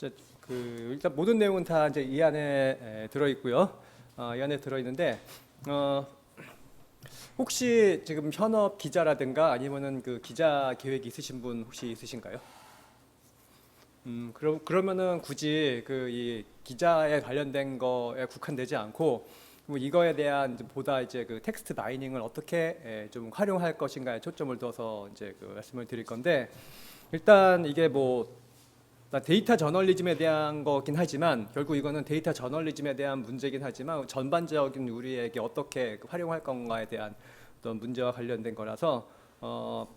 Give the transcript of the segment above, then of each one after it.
일단 모든 내용은 다 이제 이 안에 들어 있고요. 이 안에 들어 있는데 혹시 지금 현업 기자라든가 아니면은 그 기자 계획 있으신 분 혹시 있으신가요? 그러면은 굳이 그 이 기자에 관련된 거에 국한되지 않고 뭐 이거에 대한 보다 이제 그 텍스트 마이닝을 어떻게 좀 활용할 것인가에 초점을 둬서 이제 그 말씀을 드릴 건데 일단 이게 뭐 데이터 저널리즘에 대한 거긴 하지만 결국 이거는 데이터 저널리즘에 대한 문제긴 하지만 전반적인 우리에게 어떻게 활용할 건가에 대한 어떤 문제와 관련된 거라서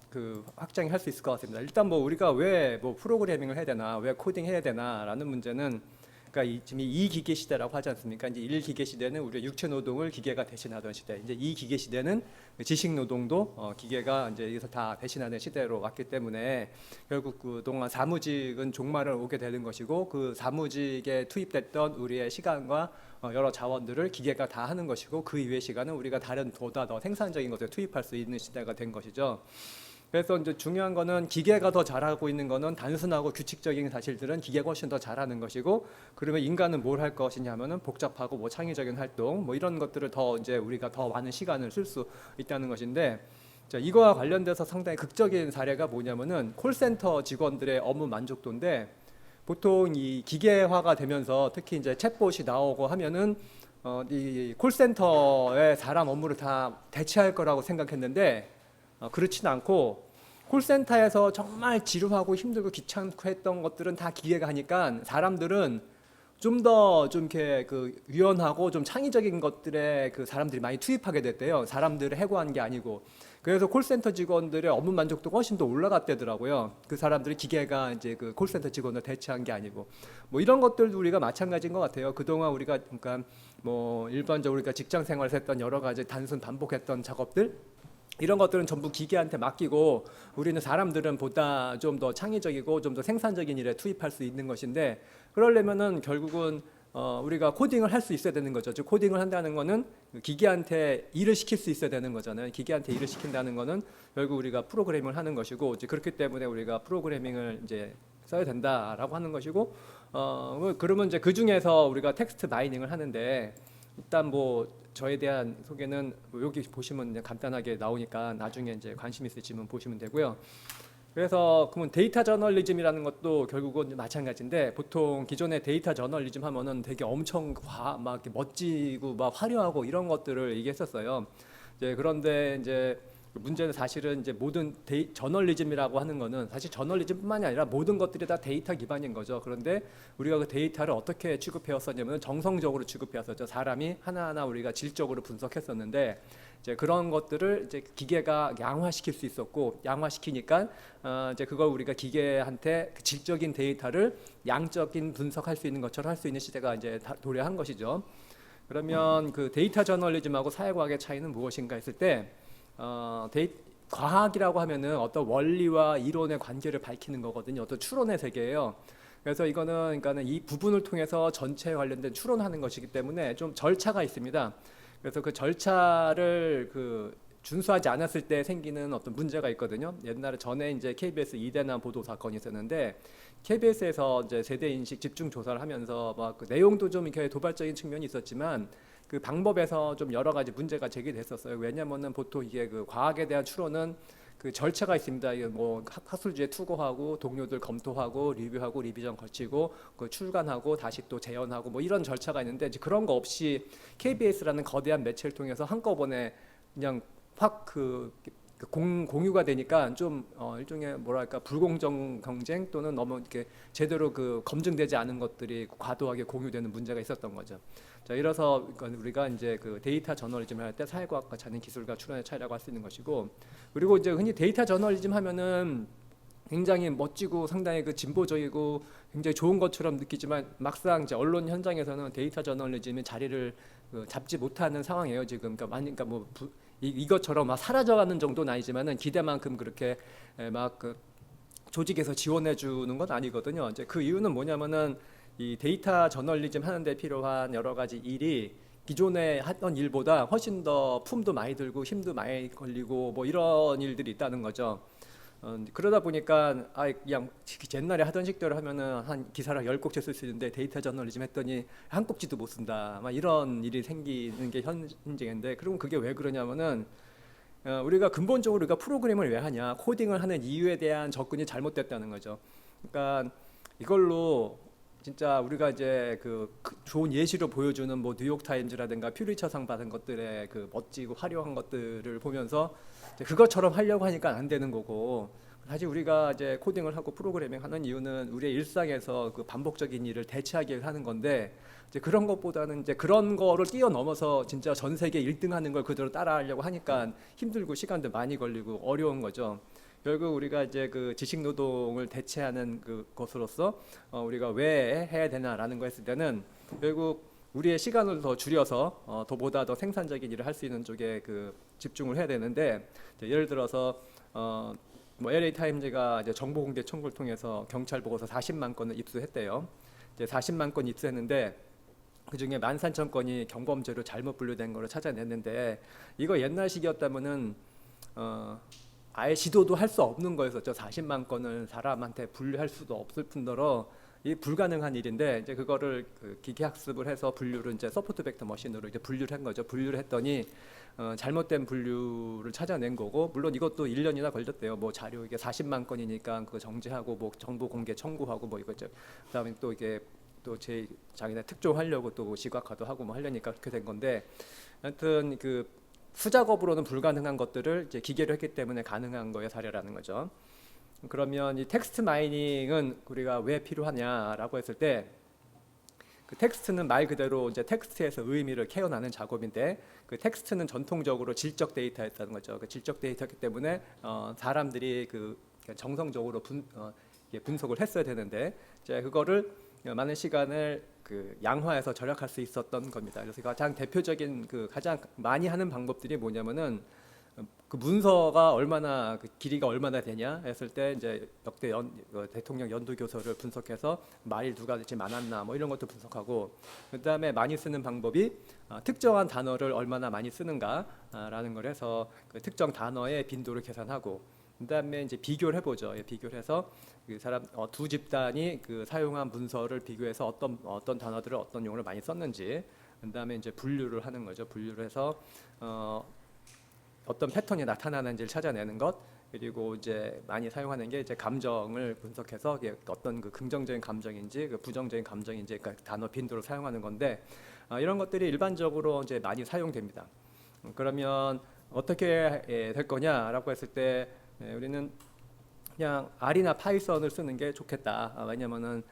그 확장이 할 수 있을 것 같습니다. 일단 뭐 우리가 왜 뭐 프로그래밍을 해야 되나, 왜 코딩 해야 되나라는 문제는 그러니까 지금 이 기계 시대라고 하지 않습니까? 이제 1기계 시대는 우리가 육체 노동을 기계가 대신하던 시대. 이제 이 기계 시대는 지식 노동도 기계가 이제 여기서 다 대신하는 시대로 왔기 때문에 결국 그동안 사무직은 종말을 오게 되는 것이고 그 사무직에 투입됐던 우리의 시간과 여러 자원들을 기계가 다 하는 것이고 그 이외의 시간은 우리가 다른 보다 더 생산적인 것에 투입할 수 있는 시대가 된 것이죠. 그래서 이제 중요한 거는 기계가 더 잘하고 있는 거는 단순하고 규칙적인 사실들은 기계가 훨씬 더 잘하는 것이고 그러면 인간은 뭘 할 것이냐면은 복잡하고 뭐 창의적인 활동 뭐 이런 것들을 더 이제 우리가 더 많은 시간을 쓸 수 있다는 것인데 자, 이거와 관련돼서 상당히 극적인 사례가 뭐냐면은 콜센터 직원들의 업무 만족도인데 보통 이 기계화가 되면서 특히 이제 챗봇이 나오고 하면은 이 콜센터의 사람 업무를 다 대체할 거라고 생각했는데 그렇진 않고 콜센터에서 정말 지루하고 힘들고 귀찮고 했던 것들은 다 기계가 하니까 사람들은 좀 더 좀 이렇게 그 유연하고 좀 창의적인 것들에 그 사람들이 많이 투입하게 됐대요. 사람들을 해고한 게 아니고. 그래서 콜센터 직원들의 업무 만족도가 훨씬 더 올라갔대더라고요. 그 사람들이 기계가 이제 그 콜센터 직원을 대체한 게 아니고. 뭐 이런 것들도 우리가 마찬가지인 것 같아요. 그동안 우리가 그러니까 뭐 일반적으로 우리가 직장 생활에서 했던 여러 가지 단순 반복했던 작업들 이런 것들은 전부 기계한테 맡기고 우리는 사람들은 보다 좀 더 창의적이고 좀 더 생산적인 일에 투입할 수 있는 것인데 그러려면은 결국은 우리가 코딩을 할 수 있어야 되는 거죠. 즉 코딩을 한다는 거는 기계한테 일을 시킬 수 있어야 되는 거잖아요. 기계한테 일을 시킨다는 거는 결국 우리가 프로그래밍을 하는 것이고 이제 그렇기 때문에 우리가 프로그래밍을 이제 써야 된다라고 하는 것이고 그러면 이제 그 중에서 우리가 텍스트 마이닝을 하는데 일단 뭐 저에 대한 소개는 뭐 여기 보시면 이제 간단하게 나오니까 나중에 이제 관심 있으시면 보시면 되고요. 그래서 그러면 데이터 저널리즘이라는 것도 결국은 마찬가지인데 보통 기존의 데이터 저널리즘 하면은 되게 엄청 막 이렇게 멋지고 막 화려하고 이런 것들을 얘기했었어요. 이제 그런데 이제 문제는 사실은 이제 모든 저널리즘이라고 하는 거는 사실 저널리즘뿐만이 아니라 모든 것들이 다 데이터 기반인 거죠. 그런데 우리가 그 데이터를 어떻게 취급해왔었냐면 정성적으로 취급해왔었죠. 사람이 하나하나 우리가 질적으로 분석했었는데 이제 그런 것들을 이제 기계가 양화시킬 수 있었고 양화시키니까 이제 그걸 우리가 기계한테 그 질적인 데이터를 양적인 분석할 수 있는 것처럼 할 수 있는 시대가 이제 도래한 것이죠. 그러면 그 데이터 저널리즘하고 사회과학의 차이는 무엇인가 했을 때 과학이라고 하면은 어떤 원리와 이론의 관계를 밝히는 거거든요. 어떤 추론의 세계예요. 그래서 이거는 그러니까는 이 부분을 통해서 전체에 관련된 추론하는 것이기 때문에 좀 절차가 있습니다. 그래서 그 절차를 그 준수하지 않았을 때 생기는 어떤 문제가 있거든요. 옛날에 전에 이제 KBS 이대남 보도 사건이 있었는데 KBS에서 이제 세대 인식 집중 조사를 하면서 막 그 내용도 좀 이렇게 도발적인 측면이 있었지만 그 방법에서 좀 여러 가지 문제가 제기됐었어요. 왜냐면은 보통 이게 그 과학에 대한 추론은 그 절차가 있습니다. 이게 뭐 학술지에 투고하고 동료들 검토하고 리뷰하고 리비전 거치고 그 출간하고 다시 또 재연하고 뭐 이런 절차가 있는데 이제 그런 거 없이 KBS라는 거대한 매체를 통해서 한꺼번에 그냥 확 공유가 되니까 좀 일종의 뭐랄까 불공정 경쟁 또는 너무 이렇게 제대로 그 검증되지 않은 것들이 과도하게 공유되는 문제가 있었던 거죠. 자, 이래서 우리가 이제 그 데이터 저널리즘을 할 때 사회과학과 자는 기술과 추론의 차이라고 할 수 있는 것이고 그리고 이제 흔히 데이터 저널리즘 하면은 굉장히 멋지고 상당히 그 진보적이고 굉장히 좋은 것처럼 느끼지만 막상 이제 언론 현장에서는 데이터 저널리즘이 자리를 잡지 못하는 상황이에요 지금. 그러니까 뭐 이것처럼 막 사라져가는 정도는 아니지만은 기대만큼 그렇게 막 그 조직에서 지원해 주는 건 아니거든요. 이제 그 이유는 뭐냐면은 이 데이터 저널리즘 하는데 필요한 여러 가지 일이 기존에 하던 일보다 훨씬 더 품도 많이 들고 힘도 많이 걸리고 뭐 이런 일들이 있다는 거죠. 그러다 보니까 그냥 옛날에 하던 식대로 하면은 한 기사를 10꼭지 쓸 수 있는데 데이터 저널리즘 했더니 한 꼭지도 못 쓴다. 막 이런 일이 생기는 게 현재인데, 그럼 그게 왜 그러냐면은 우리가 근본적으로 우리가 프로그램을 왜 하냐, 코딩을 하는 이유에 대한 접근이 잘못됐다는 거죠. 그러니까 이걸로 진짜 우리가 이제 그 좋은 예시로 보여주는 뭐 뉴욕 타임즈라든가 퓰리처상 받은 것들의 그 멋지고 화려한 것들을 보면서 이제 그것처럼 하려고 하니까 안 되는 거고, 사실 우리가 이제 코딩을 하고 프로그래밍 하는 이유는 우리의 일상에서 그 반복적인 일을 대체하기 위해서 하는 건데, 이제 그런 것보다는 이제 그런 거를 뛰어넘어서 진짜 전 세계 1등 하는 걸 그대로 따라하려고 하니까 힘들고 시간도 많이 걸리고 어려운 거죠. 결국 우리가 이제 그 지식 노동을 대체하는 그 것으로서 우리가 왜 해야 되나라는 거 했을 때는 결국 우리의 시간을 더 줄여서 더보다 더 생산적인 일을 할 수 있는 쪽에 그 집중을 해야 되는데, 예를 들어서 뭐 LA 타임즈가 이제 정보 공개 청구를 통해서 경찰 보고서 40만 건을 입수했대요. 이제 40만 건 입수했는데 그 중에 13,000건이 경범죄로 잘못 분류된 거를 찾아냈는데, 이거 옛날식이었다면은 아예 시도도 할 수 없는 거였었죠. 40만 건을 사람한테 분류할 수도 없을 뿐더러 이 불가능한 일인데, 이제 그거를 그 기계학습을 해서 분류를 이제 서포트 벡터 머신으로 이제 분류를 한 거죠. 분류를 했더니 잘못된 분류를 찾아낸 거고, 물론 이것도 1년이나 걸렸대요. 뭐 자료 이게 40만 건이니까 그거 정지하고 뭐 정보 공개 청구하고 뭐 이거죠. 그다음에 또 이게 또 제 자기네 특종하려고 또 시각화도 하고 뭐 하려니까 그렇게 된 건데, 하여튼 그 수작업으로는 불가능한 것들을 이제 기계로 했기 때문에 가능한 거의 사례라는 거죠. 그러면 이 텍스트 마이닝은 우리가 왜 필요하냐라고 했을 때, 그 텍스트는 말 그대로 이제 텍스트에서 의미를 캐어나는 작업인데, 그 텍스트는 전통적으로 질적 데이터였다는 거죠. 그 질적 데이터이기 때문에 사람들이 그 정성적으로 분석을 했어야 되는데, 이제 그거를 많은 시간을 그 양화해서 절약할 수 있었던 겁니다. 그래서 가장 대표적인 그 가장 많이 하는 방법들이 뭐냐면은 그 문서가 얼마나 그 길이가 얼마나 되냐 했을 때 이제 역대 대통령 연도 교서를 분석해서 말이 누가 제일 많았나 뭐 이런 것도 분석하고, 그다음에 많이 쓰는 방법이 특정한 단어를 얼마나 많이 쓰는가라는 걸 해서 그 특정 단어의 빈도를 계산하고, 그다음에 이제 비교를 해보죠. 비교를 해서 그 사람 두 집단이 그 사용한 문서를 비교해서 어떤 단어들을 어떤 용어를 많이 썼는지, 그다음에 이제 분류를 하는 거죠. 분류를 해서 어떤 패턴이 나타나는지를 찾아내는 것, 그리고 이제 많이 사용하는 게 이제 감정을 분석해서 어떤 그 긍정적인 감정인지 그 부정적인 감정인지 그러니까 단어 빈도를 사용하는 건데, 이런 것들이 일반적으로 이제 많이 사용됩니다. 그러면 어떻게 될 거냐라고 했을 때 우리는 그냥 R이나 파이썬을 쓰는 게 좋겠다. 왜냐면은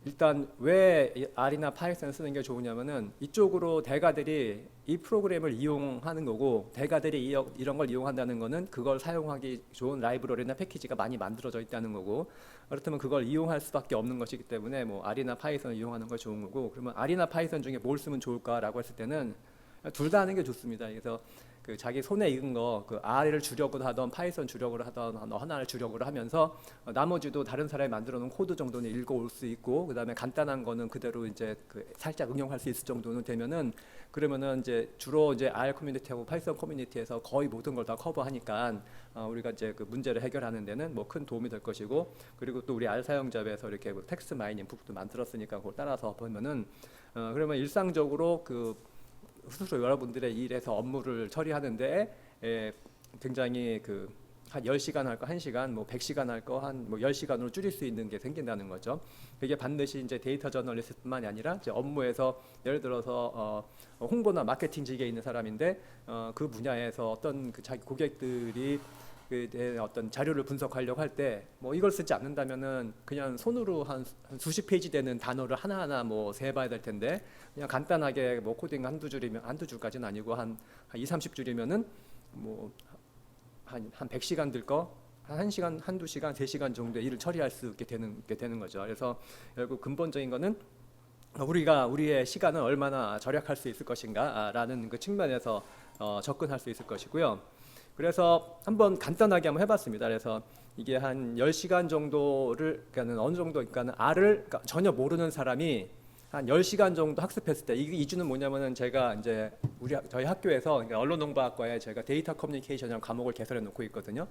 일단 왜 R이나 파이썬을 쓰는 게 좋으냐면은 이쪽으로 대가들이 이 프로그램을 이용하는 거고, 대가들이 이런 걸 이용한다는 거는 그걸 사용하기 좋은 라이브러리나 패키지가 많이 만들어져 있다는 거고, 그렇다면 그걸 이용할 수밖에 없는 것이기 때문에 뭐 R이나 파이썬을 이용하는 거 좋은 거고, 그러면 R이나 파이썬 중에 뭘 쓰면 좋을까라고 했을 때는 둘 다 하는 게 좋습니다. 그래서 그 자기 손에 익은 거, 그 R을 주력으로 하던 파이썬 주력으로 하던 하나를 주력으로 하면서 나머지도 다른 사람이 만들어 놓은 코드 정도는 읽어올 수 있고, 그다음에 간단한 거는 그대로 이제 그 살짝 응용할 수 있을 정도는 되면은, 그러면은 이제 주로 이제 R 커뮤니티하고 파이썬 커뮤니티에서 거의 모든 걸 다 커버하니까 우리가 이제 그 문제를 해결하는 데는 뭐 큰 도움이 될 것이고, 그리고 또 우리 R 사용자에서 이렇게 뭐 텍스트 마이닝 북도 만들었으니까 그걸 따라서 보면은 그러면 일상적으로 그 스스로 여러분들의 일에서 업무를 처리하는데 굉장히 그 한 10시간 할 거 1시간, 뭐 100시간 할 거 한 뭐 10시간으로 줄일 수 있는 게 생긴다는 거죠. 그게 반드시 이제 데이터 저널리스트뿐만이 아니라 이제 업무에서 예를 들어서 홍보나 마케팅직에 있는 사람인데 그 분야에서 어떤 그 자기 고객들이 그 어떤 자료를 분석하려고 할 때 뭐 이걸 쓰지 않는다면은 그냥 손으로 한 수십 페이지 되는 단어를 하나하나 뭐 세봐야 될 텐데, 그냥 간단하게 뭐 코딩 한두 줄까지는 아니고 한 2, 30줄이면은 뭐 한 100시간 들 거 한 1시간, 한두 시간, 3시간 정도의 일을 처리할 수 있게 되는 거죠. 그래서 결국 근본적인 거는 우리가 우리의 시간을 얼마나 절약할 수 있을 것인가라는 그 측면에서 접근할 수 있을 것이고요. 그래서 한번 간단하게 한번 해봤습니다. 그래서 이게 한 10시간 정도를, 그러니까 어느 정도, 그러니까 R을 전혀 모르는 사람이 한 10시간 정도 학습했을 때, 이 이주는 뭐냐면은 제가 이제 저희 학교에서, 그러니까 언론홍보학과에 제가 데이터 커뮤니케이션이라는 과목을 개설해 놓고 있거든요.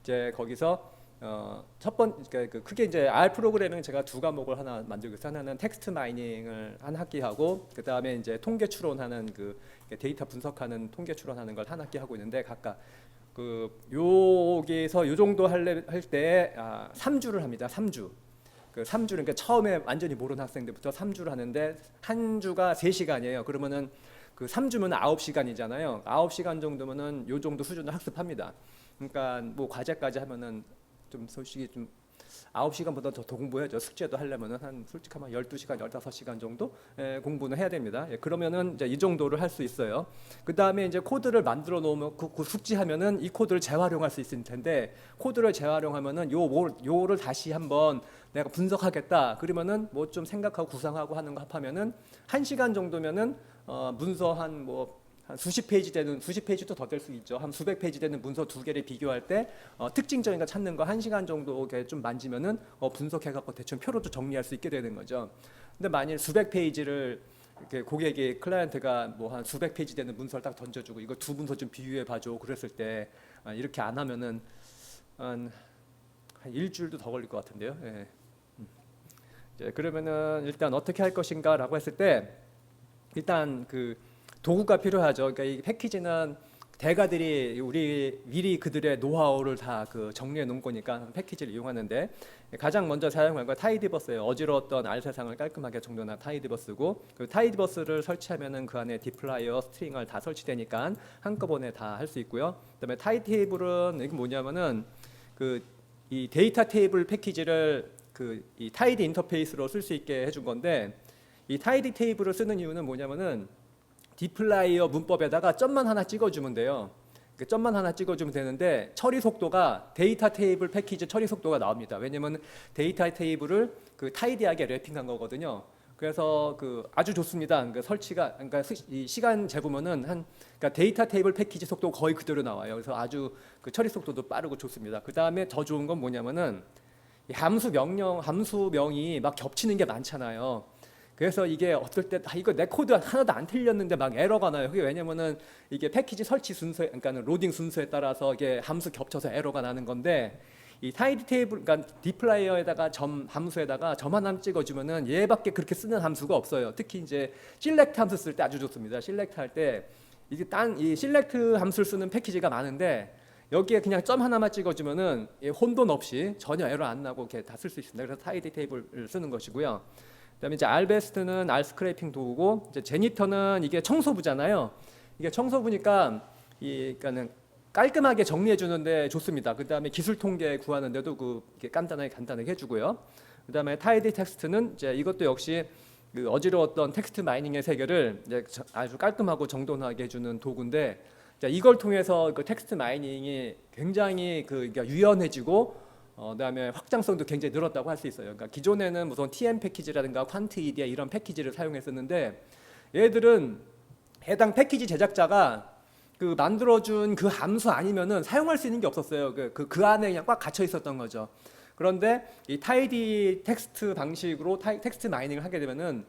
이제 거기서 그러니까 크게 이제 R 프로그래밍 제가 두 과목을 하나 만들고 있어요. 하나는 텍스트 마이닝을 한 학기 하고, 그 다음에 이제 통계 추론하는 그 데이터 분석하는 통계 추론하는 걸 한 학기 하고 있는데, 각각 여기서 요 정도 할때 3주를 합니다. 3주. 그 3주, 그러니까 처음에 완전히 모르는 학생들부터 3주를 하는데, 한 주가 3시간이에요. 그러면은 그 3주면 9시간이잖아요. 9시간 정도면은 요 정도 수준을 학습합니다. 그러니까 뭐 과제까지 하면은 좀 솔직히 좀 9시간보다 더 공부해야죠. 숙제도 하려면은 한 솔직하면 12시간, 15시간 정도 공부는 해야 됩니다. 그러면은 이제 이 정도를 할 수 있어요. 그다음에 이제 코드를 만들어 놓으면 그 숙지하면은 이 코드를 재활용할 수 있을 텐데, 코드를 재활용하면은 요를 다시 한번 내가 분석하겠다. 그러면은 뭐 좀 생각하고 구상하고 하는 거 합하면은 1시간 정도면은 문서 한 수십 페이지도 더 될 수 있죠. 한 수백 페이지 되는 문서 두 개를 비교할 때 특징적인 거 찾는 거 1시간 정도 좀 만지면은 분석해갖고 대충 표로도 정리할 수 있게 되는 거죠. 근데 만일 수백 페이지를 이렇게 고객이 클라이언트가 뭐 한 수백 페이지 되는 문서를 딱 던져주고 이거 두 문서 좀 비교해 봐줘 그랬을 때 이렇게 안 하면은 한 일주일도 더 걸릴 것 같은데요. 예. 이제 그러면은 일단 어떻게 할 것인가라고 했을 때, 일단 그 도구가 필요하죠. 그러니까 이 패키지는 대가들이 우리 미리 그들의 노하우를 다 정리해 놓은 거니까 패키지를 이용하는데, 가장 먼저 사용할 건 타이드버스예요. 어지러웠던 알 세상을 깔끔하게 정돈한 타이드버스고, 그 타이드버스를 설치하면은 그 안에 디플라이어, 스트링을 다 설치되니까 한꺼번에 다 할 수 있고요. 그다음에 타이드 테이블은 이게 뭐냐면은 이 데이터 테이블 패키지를 이 타이드 인터페이스로 쓸 수 있게 해준 건데, 이 타이드 테이블을 쓰는 이유는 뭐냐면은 디플라이어 문법에다가 점만 하나 찍어주면 돼요. 그 점만 하나 찍어주면 되는데 처리 속도가 데이터 테이블 패키지 처리 속도가 나옵니다. 왜냐면 데이터 테이블을 타이디하게 랩핑한 거거든요. 그래서 아주 좋습니다. 그러니까 이 시간 재보면은 그러니까 데이터 테이블 패키지 속도 거의 그대로 나와요. 그래서 아주 처리 속도도 빠르고 좋습니다. 그 다음에 더 좋은 건 뭐냐면은 이 함수명이 막 겹치는 게 많잖아요. 그래서 이게 어떨 때 이거 내 코드 하나도 안 틀렸는데 막 에러가 나요. 그게 왜냐면은 이게 패키지 설치 순서에, 그러니까 로딩 순서에 따라서 이게 함수 겹쳐서 에러가 나는 건데, 이 타이드 테이블, 그러니까 디플라이어에다가 함수에다가 점 하나 찍어주면은 얘밖에 그렇게 쓰는 함수가 없어요. 특히 이제 select 함수 쓸 때 아주 좋습니다. select 할 때 이게 이 select 함수를 쓰는 패키지가 많은데, 여기에 그냥 점 하나만 찍어주면은 혼돈 없이 전혀 에러 안 나고 이렇게 다 쓸 수 있습니다. 그래서 타이드 테이블을 쓰는 것이고요. 그다음에 이제 알베스트는 알 스크래핑 도구고, 이제 제니터는 이게 청소부잖아요. 이게 청소부니까 그러니까는 깔끔하게 정리해 주는데 좋습니다. 그다음에 기술 통계 구하는데도 이게 간단하게 해주고요. 그다음에 타이드 텍스트는 이제 이것도 역시 어지러웠던 텍스트 마이닝의 세계를 이제 아주 깔끔하고 정돈하게 해주는 도구인데, 이걸 통해서 텍스트 마이닝이 굉장히 그러니까 유연해지고, 그다음에 확장성도 굉장히 늘었다고 할 수 있어요. 그러니까 기존에는 무슨 TM 패키지라든가 퀀트 EDI 이런 패키지를 사용했었는데, 얘들은 해당 패키지 제작자가 만들어준 그 함수 아니면은 사용할 수 있는 게 없었어요. 그 안에 그냥 꽉 갇혀 있었던 거죠. 그런데 이 타이디 텍스트 방식으로 텍스트 마이닝을 하게 되면은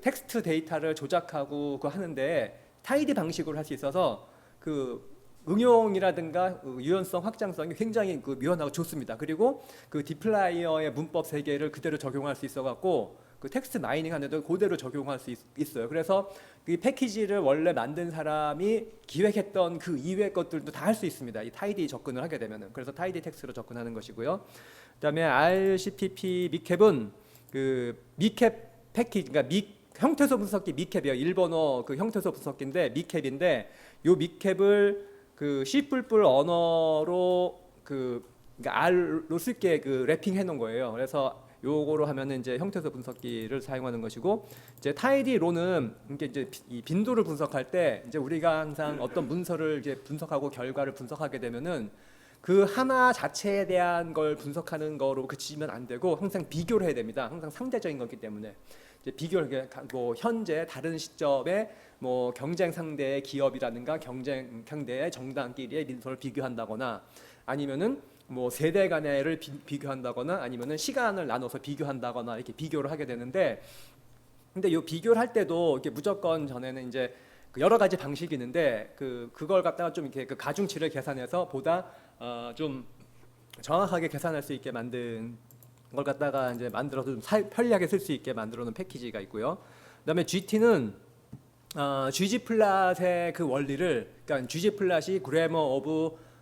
텍스트 데이터를 조작하고 하는데 타이디 방식으로 할 수 있어서 응용이라든가 유연성, 확장성이 굉장히 유연하고 좋습니다. 그리고 디플라이어의 문법 세계를 그대로 적용할 수 있어갖고 텍스트 마이닝 하는데도 그대로 적용할 수 있어요. 그래서 이 패키지를 원래 만든 사람이 기획했던 그 이외의 것들도 다 할 수 있습니다. 이 타이디 접근을 하게 되면은. 그래서 타이디 텍스트로 접근하는 것이고요. 그다음에 RCPP 미캡은 미캡 패키지, 그러니까 형태소 분석기 미캡이에요. 일본어 형태소 분석기인데 미캡인데, 요 미캡을 C++ 언어로 그러니까 R로 쓸게 래핑해 놓은 거예요. 그래서 요거로 하면은 이제 형태소 분석기를 사용하는 것이고, 이제 타이디로는 이제 이 빈도를 분석할 때 이제 우리가 항상 어떤 문서를 이제 분석하고 결과를 분석하게 되면은 그 하나 자체에 대한 걸 분석하는 거로 그치면 안 되고 항상 비교를 해야 됩니다. 항상 상대적인 거기 때문에 이제 비교를 뭐 현재 다른 시점에 뭐 경쟁 상대의 기업이라든가 경쟁 상대의 정당끼리의 민소를 비교한다거나, 아니면은 뭐 세대 간의를 비교한다거나, 아니면은 시간을 나눠서 비교한다거나 이렇게 비교를 하게 되는데, 근데 이 비교를 할 때도 이렇게 무조건 전에는 이제 그 여러 가지 방식이 있는데 그걸 갖다가 좀 이렇게 그 가중치를 계산해서 보다 좀 정확하게 계산할 수 있게 만든 걸 갖다가 이제 만들어서 좀 편리하게 쓸 수 있게 만들어 놓은 패키지가 있고요. 그다음에 GT는 GG 플랫의 그 원리를, 그러니까 GG 플랫이 그래머 오브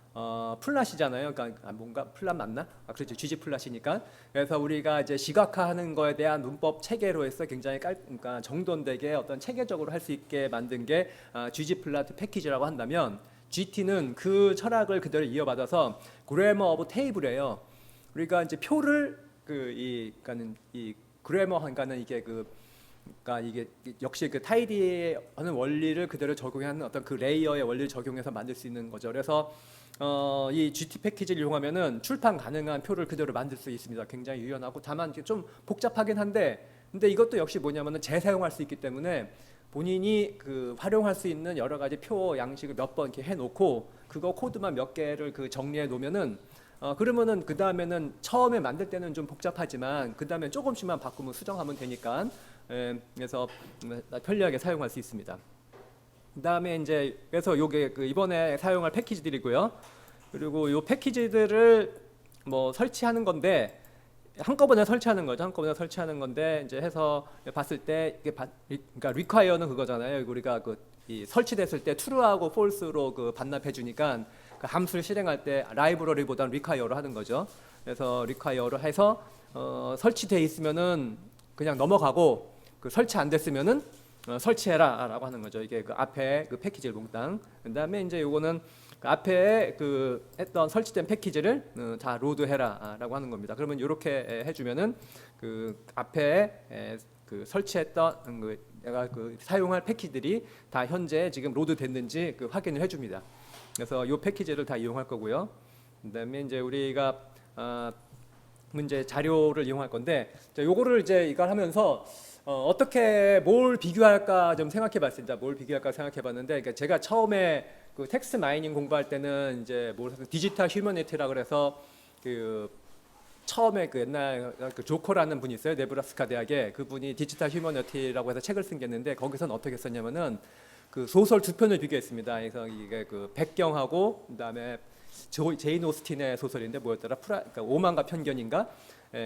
플랫이잖아요. 그러니까 뭔가 플랫 맞나? 그렇죠. GG 플랫이니까. 그래서 우리가 이제 시각화하는 거에 대한 문법 체계로 해서 굉장히 그러니까 정돈되게 어떤 체계적으로 할 수 있게 만든 게 GG 플랫 패키지라고 한다면, GT는 그 철학을 그대로 이어받아서 그래머 오브 테이블이에요. 우리가 이제 표를 그러니까는 이 그래머 그러니까는 이게 그러니까 이게 역시 그 타이디하는 원리를 그대로 적용하는 어떤 그 레이어의 원리를 적용해서 만들 수 있는 거죠. 그래서 이 GT 패키지를 이용하면은 출판 가능한 표를 그대로 만들 수 있습니다. 굉장히 유연하고, 다만 좀 복잡하긴 한데, 근데 이것도 역시 뭐냐면은 재사용할 수 있기 때문에 본인이 그 활용할 수 있는 여러 가지 표 양식을 몇 번 이렇게 해놓고 그거 코드만 몇 개를 그 정리해 놓으면은 그러면은 그 다음에는 처음에 만들 때는 좀 복잡하지만 그 다음에 조금씩만 바꾸면 수정하면 되니까, 그래서 편리하게 사용할 수 있습니다. 그 다음에 이제 그래서 요게 그 이번에 사용할 패키지들이고요. 그리고 요 패키지들을 뭐 설치하는 건데 한꺼번에 설치하는 거죠. 한꺼번에 설치하는 건데 이제 해서 봤을 때 이게 그러니까 require는 그거잖아요. 우리가 이 설치됐을 때 true하고 false로 그 반납해 주니까 그 함수를 실행할 때 라이브러리보다는 require로 하는 거죠. 그래서 require로 해서 설치돼 있으면은 그냥 넘어가고, 그 설치 안 됐으면은 설치해라라고 하는 거죠. 이게 그 앞에 그 패키지를 몽땅. 그다음에 이제 요거는 그 앞에 그 했던 설치된 패키지를 다 로드해라라고 하는 겁니다. 그러면 이렇게 해주면은 그 앞에 그 설치했던 내가 그 사용할 패키지들이 다 현재 지금 로드됐는지 그 확인을 해줍니다. 그래서 이 패키지를 다 이용할 거고요. 그다음에 이제 우리가 문제 자료를 이용할 건데, 요거를 이제 이걸 하면서 어떻게 뭘 비교할까 좀 생각해봤습니다. 뭘 비교할까 생각해봤는데, 그러니까 제가 처음에 그 텍스트 마이닝 공부할 때는 이제 디지털 휴머니티라 그래서 그 처음에 그 옛날 그 조커라는 분이 있어요. 네브라스카 대학에. 그분이 디지털 휴머니티라고 해서 책을 쓴 게 있는데, 거기서는 어떻게 썼냐면은 그 소설 두 편을 비교했습니다. 그래서 이게 그 백경하고 그다음에 제인 오스틴의 소설인데 뭐였더라? 그러니까 오만과 편견인가?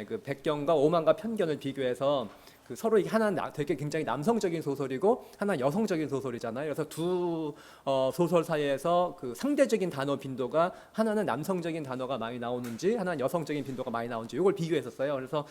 그 백경과 오만과 편견을 비교해서 그 서로 이게 하나는 되게 굉장히 남성적인 소설이고 하나는 여성적인 소설이잖아요. 그래서 두 소설 사이에서 그 상대적인 단어 빈도가 하나는 남성적인 단어가 많이 나오는지 하나는 여성적인 빈도가 많이 나오는지 이걸 비교했었어요. 그래서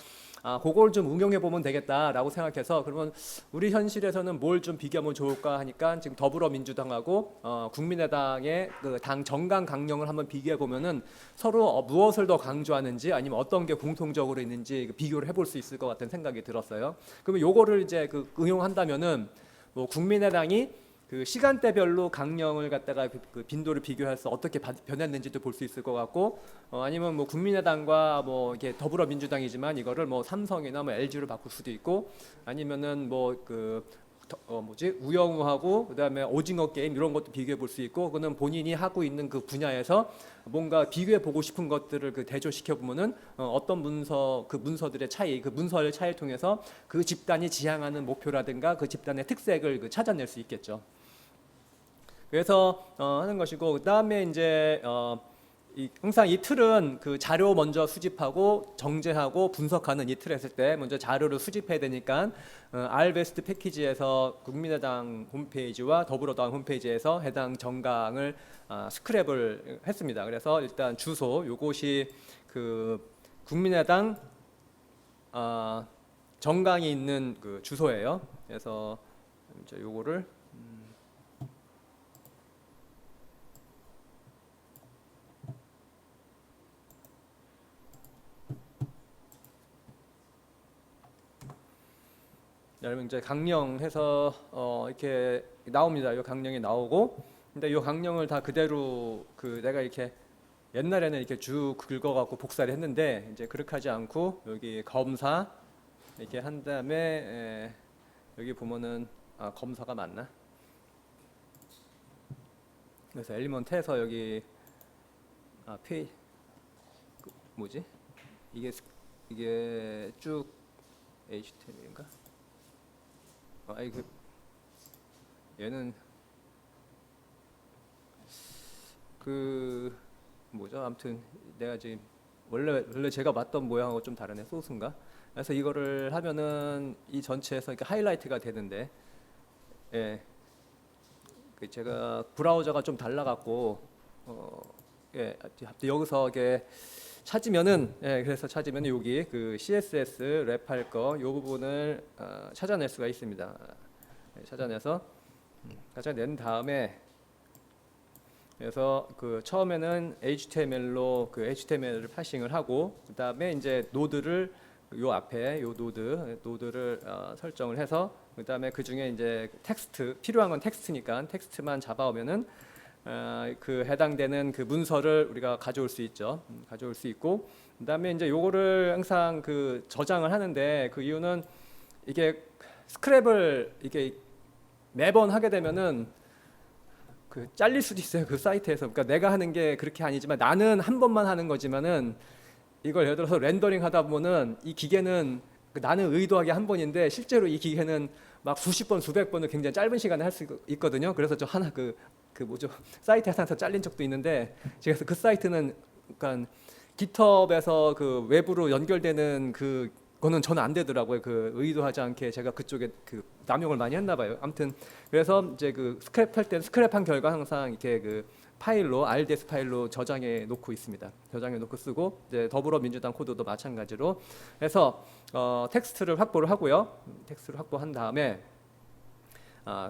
그걸 좀 응용해 보면 되겠다라고 생각해서, 그러면 우리 현실에서는 뭘 좀 비교하면 좋을까 하니까 지금 더불어민주당하고 국민의당의 그 당 정강 강령을 한번 비교해 보면은 서로 무엇을 더 강조하는지 아니면 어떤 게 공통적으로 있는지 비교를 해볼 수 있을 것 같은 생각이 들었어요. 그러면 요거를 이제 그 응용한다면은 뭐 국민의당이 그 시간대별로 강령을 갖다가 그 빈도를 비교해서 어떻게 변했는지도 볼 수 있을 것 같고, 아니면 뭐 국민의당과 뭐 이게 더불어민주당이지만 이거를 뭐 삼성이나 뭐 LG로 바꿀 수도 있고, 아니면은 뭐 그 우영우하고 그다음에 오징어 게임 이런 것도 비교해 볼 수 있고, 그거는 본인이 하고 있는 그 분야에서 뭔가 비교해 보고 싶은 것들을 그 대조시켜 보면은 어떤 그 문서들의 차이, 그 문서의 차이를 통해서 그 집단이 지향하는 목표라든가 그 집단의 특색을 그 찾아낼 수 있겠죠. 그래서 하는 것이고, 그다음에 이제 항상 이 틀은 그 자료 먼저 수집하고 정제하고 분석하는 이 틀을 했을 때 먼저 자료를 수집해야 되니까 알베스트 패키지에서 국민의당 홈페이지와 더불어당 홈페이지에서 해당 정강을 스크랩을 했습니다. 그래서 일단 주소, 요것이 그 국민의당 정강이 있는 그 주소예요. 그래서 이제 요거를 여러분 이제 강령해서 이렇게 나옵니다. 이 강령이 나오고, 근데 이 강령을 다 그대로 그 내가 이렇게 옛날에는 이렇게 쭉 긁어갖고 복사를 했는데 이제 그렇게 하지 않고 여기 검사 이렇게 한 다음에 여기 보면은 검사가 맞나? 그래서 엘리먼트에서 여기 뭐지? 이게 쭉 HTML인가? 이거 얘는 그 뭐죠? 아무튼 내가 지금 원래 제가 봤던 모양하고 좀 다르네. 소스인가? 그래서 이거를 하면은 이 전체에서 이렇게 하이라이트가 되는데, 예, 그 제가 브라우저가 좀 달라갖고, 예, 여기서 이게 찾으면은, 예, 그래서 찾으면 여기 그 CSS 랩할 거, 요 부분을 찾아낼 수가 있습니다. 예, 찾아낸 다음에, 그래서 그 처음에는 HTML로 그 HTML을 파싱을 하고, 그 다음에 이제 노드를 요 앞에 요 노드를 설정을 해서, 그 다음에 그 중에 이제 텍스트, 필요한 건 텍스트니까 텍스트만 잡아오면은 그 해당되는 그 문서를 우리가 가져올 수 있죠. 가져올 수 있고, 그 다음에 이제 요거를 항상 그 저장을 하는데, 그 이유는 이게 스크랩을 이게 매번 하게 되면은 그 잘릴 수도 있어요. 그 사이트에서. 그러니까 내가 하는 게 그렇게 아니지만, 나는 한 번만 하는 거지만은, 이걸 예를 들어서 렌더링 하다 보면은 이 기계는 나는 의도하게 한 번인데 실제로 이 기계는 막 수십 번, 수백 번을 굉장히 짧은 시간에 할 수 있거든요. 그래서 저 하나 그 뭐죠, 사이트 하나에서 잘린 적도 있는데, 제가 그 사이트는 그러니까 깃허브에서 그 외부로 연결되는 그거는 저는 안 되더라고요. 그 의도하지 않게 제가 그쪽에 그 남용을 많이 했나 봐요. 아무튼 그래서 이제 그 스크랩할 때 스크랩한 결과 항상 이렇게 그 파일로 RDS 파일로 저장해 놓고 있습니다. 저장해 놓고 쓰고, 이제 더불어민주당 코드도 마찬가지로 해서 텍스트를 확보를 하고요. 텍스트를 확보한 다음에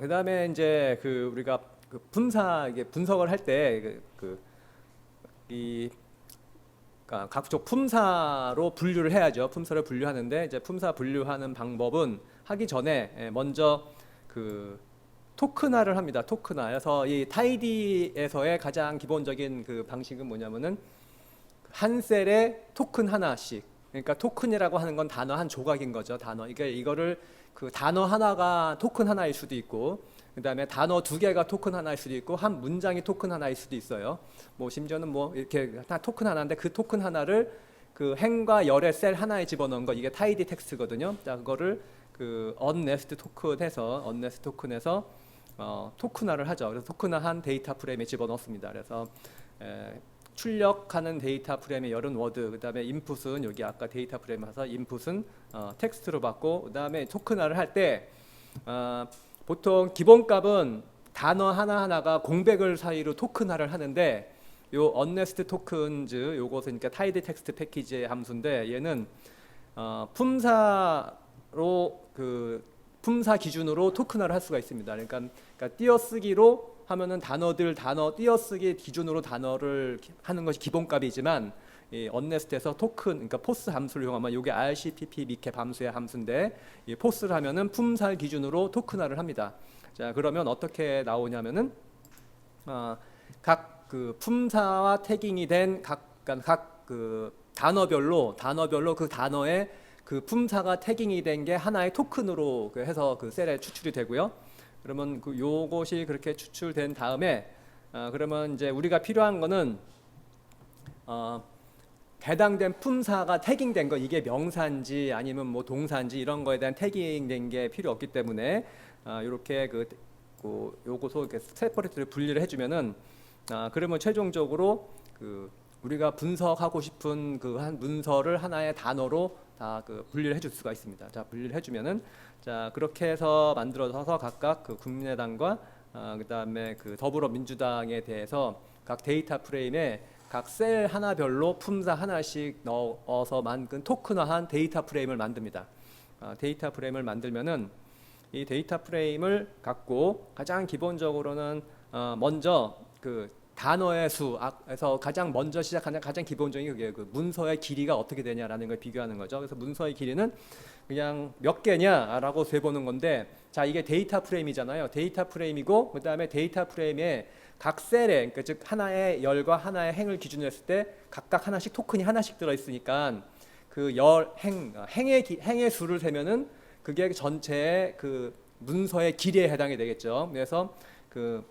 그 다음에 이제 그 우리가 그 분석을 할 때 이 그러니까 각종 품사로 분류를 해야죠. 품사를 분류하는데, 이제 품사 분류하는 방법은 하기 전에 먼저 그 토큰화를 합니다. 토큰화. 그래서 이 타이디에서의 가장 기본적인 그 방식은 뭐냐면은 한 셀에 토큰 하나씩. 그러니까 토큰이라고 하는 건 단어 한 조각인 거죠. 단어. 이거를 그 단어 하나가 토큰 하나일 수도 있고, 그다음에 단어 두 개가 토큰 하나일 수도 있고, 한 문장이 토큰 하나일 수도 있어요. 뭐 심지어는 뭐 이렇게 다 토큰 하나인데, 그 토큰 하나를 그 행과 열의 셀 하나에 집어넣은 거, 이게 타이디 텍스트거든요. 자, 그거를 그 언네스트 토큰에서 토큰화를 하죠. 그래서 토큰화한 데이터 프레임에 집어넣습니다. 그래서 출력하는 데이터 프레임의 열은 워드, 그 다음에 인풋은 여기 아까 데이터 프레임 해서 인풋은 텍스트로 받고, 그 다음에 토큰화를 할 때 보통 기본값은 단어 하나하나가 공백을 사이로 토큰화를 하는데, 요 언네스트 토큰즈 요것은 그러니까 타이드 텍스트 패키지의 함수인데, 얘는 품사로 그 품사 기준으로 토큰화를 할 수가 있습니다. 그러니까 띄어쓰기로 하면은 단어 띄어쓰기 기준으로 단어를 하는 것이 기본값이지만, 이 언네스트에서 토큰, 그러니까 포스 함수를 이용하면, 이게 RCPP 미캡 함수의 함수인데, 이 포스를 하면은 품사 기준으로 토큰화를 합니다. 자, 그러면 어떻게 나오냐면은 각 그 품사와 태깅이 된 각 그 단어별로 그 단어의 그 품사가 태깅이 된 게 하나의 토큰으로 해서 그 셀에 추출이 되고요. 그러면 그 요것이 그렇게 추출된 다음에 그러면 이제 우리가 필요한 거는 해당된 품사가 태깅된 거, 이게 명사인지 아니면 뭐 동사인지 이런 거에 대한 태깅된 게 필요 없기 때문에 이렇게 요것을 이렇게 세퍼레이트를 분리를 해주면은 그러면 최종적으로 그 우리가 분석하고 싶은 그 한 문서를 하나의 단어로 다 그 분리를 해줄 수가 있습니다. 자, 분리를 해주면은, 자, 그렇게 해서 만들어져서 각각 그 국민의당과 그다음에 그 더불어민주당에 대해서 각 데이터 프레임에 각 셀 하나별로 품사 하나씩 넣어서 만든 토큰화한 데이터 프레임을 만듭니다. 데이터 프레임을 만들면은 이 데이터 프레임을 갖고 가장 기본적으로는 먼저 그 단어의 수에서 가장 먼저 시작하는 가장 기본적인 그게 그 문서의 길이가 어떻게 되냐라는 걸 비교하는 거죠. 그래서 문서의 길이는 그냥 몇 개냐라고 재보는 건데, 자, 이게 데이터 프레임이잖아요. 데이터 프레임이고, 그 다음에 데이터 프레임에 각 셀에, 그러니까 즉 하나의 열과 하나의 행을 기준으로 했을 때 각각 하나씩 토큰이 하나씩 들어있으니까 그 행의 수를 세면은 그게 전체의 그 문서의 길이에 해당이 되겠죠. 그래서 그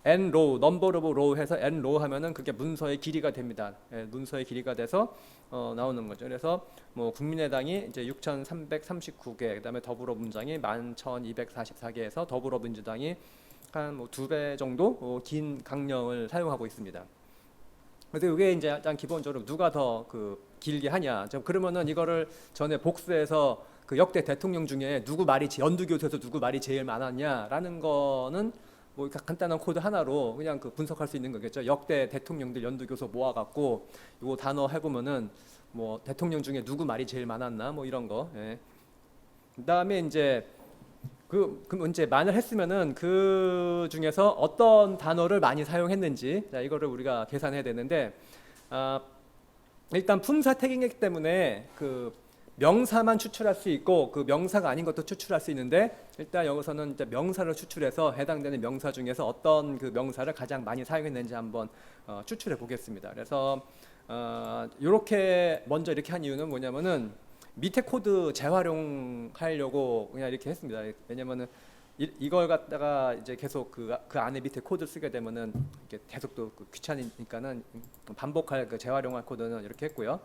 n row, number of row 해서 n row 하면은 그게 문서의 길이가 됩니다. 예, 문서의 길이가 돼서 나오는 거죠. 그래서 뭐 국민의당이 이제 6,339개, 그다음에 더불어민주당이 11,244개에서 더불어민주당이 한 뭐 2배 정도 긴 강령을 사용하고 있습니다. 그래서 이게 이제 일단 기본적으로 누가 더 그 길게 하냐. 그러면은 이거를 전에 복수해서 그 역대 대통령 중에 누구 말이 연두교수에서 누구 말이 제일 많았냐라는 거는 뭐 간단한 코드 하나로 그냥 그 분석할 수 있는 거겠죠. 역대 대통령들 연두교수 모아갖고 이거 단어 해보면은 뭐 대통령 중에 누구 말이 제일 많았나 뭐 이런 거. 예. 그다음에 이제 그럼 이제 만을 했으면은 그 중에서 어떤 단어를 많이 사용했는지 자 이거를 우리가 계산해야 되는데 일단 품사 태깅이기 때문에 그 명사만 추출할 수 있고 그 명사가 아닌 것도 추출할 수 있는데 일단 여기서는 이제 명사를 추출해서 해당되는 명사 중에서 어떤 그 명사를 가장 많이 사용했는지 한번 추출해 보겠습니다. 그래서 이렇게 먼저 이렇게 한 이유는 뭐냐면은 밑에 코드 재활용하려고 그냥 이렇게 했습니다. 왜냐면은 이걸 갖다가 이제 계속 그 안에 밑에 코드 쓰게 되면은 이게 계속 또 귀찮으니까는 반복할 그 재활용할 코드는 이렇게 했고요.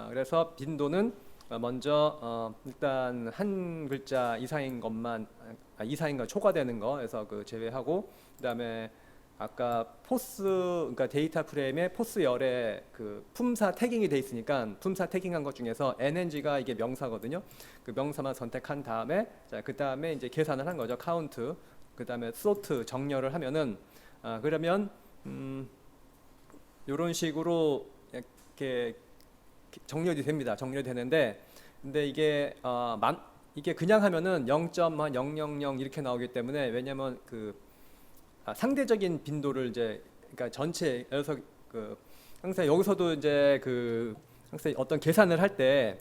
그래서 빈도는 먼저 일단 한 글자 이상인 것만 이상인 거 초과되는 거에서 그 제외하고 그다음에 아까 포스 그러니까 데이터 프레임에 포스 열에 그 품사 태깅이 돼 있으니까 품사 태깅한 것 중에서 NNG가 이게 명사거든요. 그 명사만 선택한 다음에 자 그다음에 이제 계산을 한 거죠. 카운트 그다음에 소트 정렬을 하면은 그러면 이런 식으로 이렇게 정렬이 됩니다. 정렬이 되는데 근데 이게 이게 그냥 하면은 0.000 이렇게 나오기 때문에 왜냐면 그 상대적인 빈도를 이제 그러니까 전체 여기서 그 항상 여기서도 이제 그 항상 어떤 계산을 할 때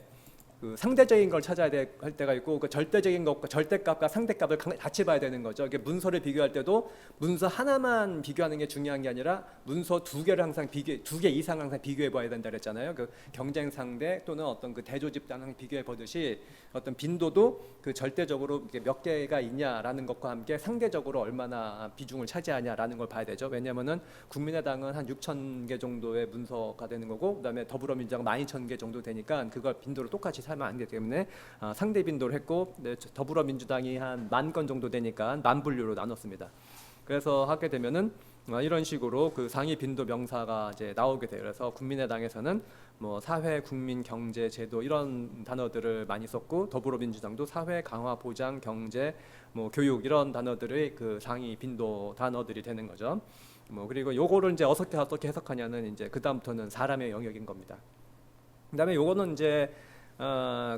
그 상대적인 걸 찾아야 할 때가 있고 그 절대적인 것과 절대값과 상대값을 같이 봐야 되는 거죠. 이게 문서를 비교할 때도 문서 하나만 비교하는 게 중요한 게 아니라 문서 두 개를 항상 두 개 이상 항상 비교해 봐야 된다 그랬잖아요. 그 경쟁 상대 또는 어떤 그 대조 집단을 비교해 보듯이 어떤 빈도도 그 절대적으로 몇 개가 있냐라는 것과 함께 상대적으로 얼마나 비중을 차지하냐라는 걸 봐야 되죠. 왜냐면은 국민의당은 한 6,000개 정도의 문서가 되는 거고 그다음에 더불어민주당은 12,000개 정도 되니까 그걸 빈도를 똑같이 살면 안 되기 때문에 상대 빈도를 했고 더불어민주당이 한 10,000건 정도 되니까 10,000분류로 나눴습니다. 그래서 하게 되면은 이런 식으로 그 상위 빈도 명사가 이제 나오게 돼요. 그래서 국민의당에서는 뭐 사회, 국민, 경제, 제도 이런 단어들을 많이 썼고 더불어민주당도 사회, 강화, 보장, 경제, 뭐 교육 이런 단어들의 그 상위 빈도 단어들이 되는 거죠. 뭐 그리고 요거를 이제 어떻게 해석하냐는 이제 그 다음부터는 사람의 영역인 겁니다. 그다음에 요거는 이제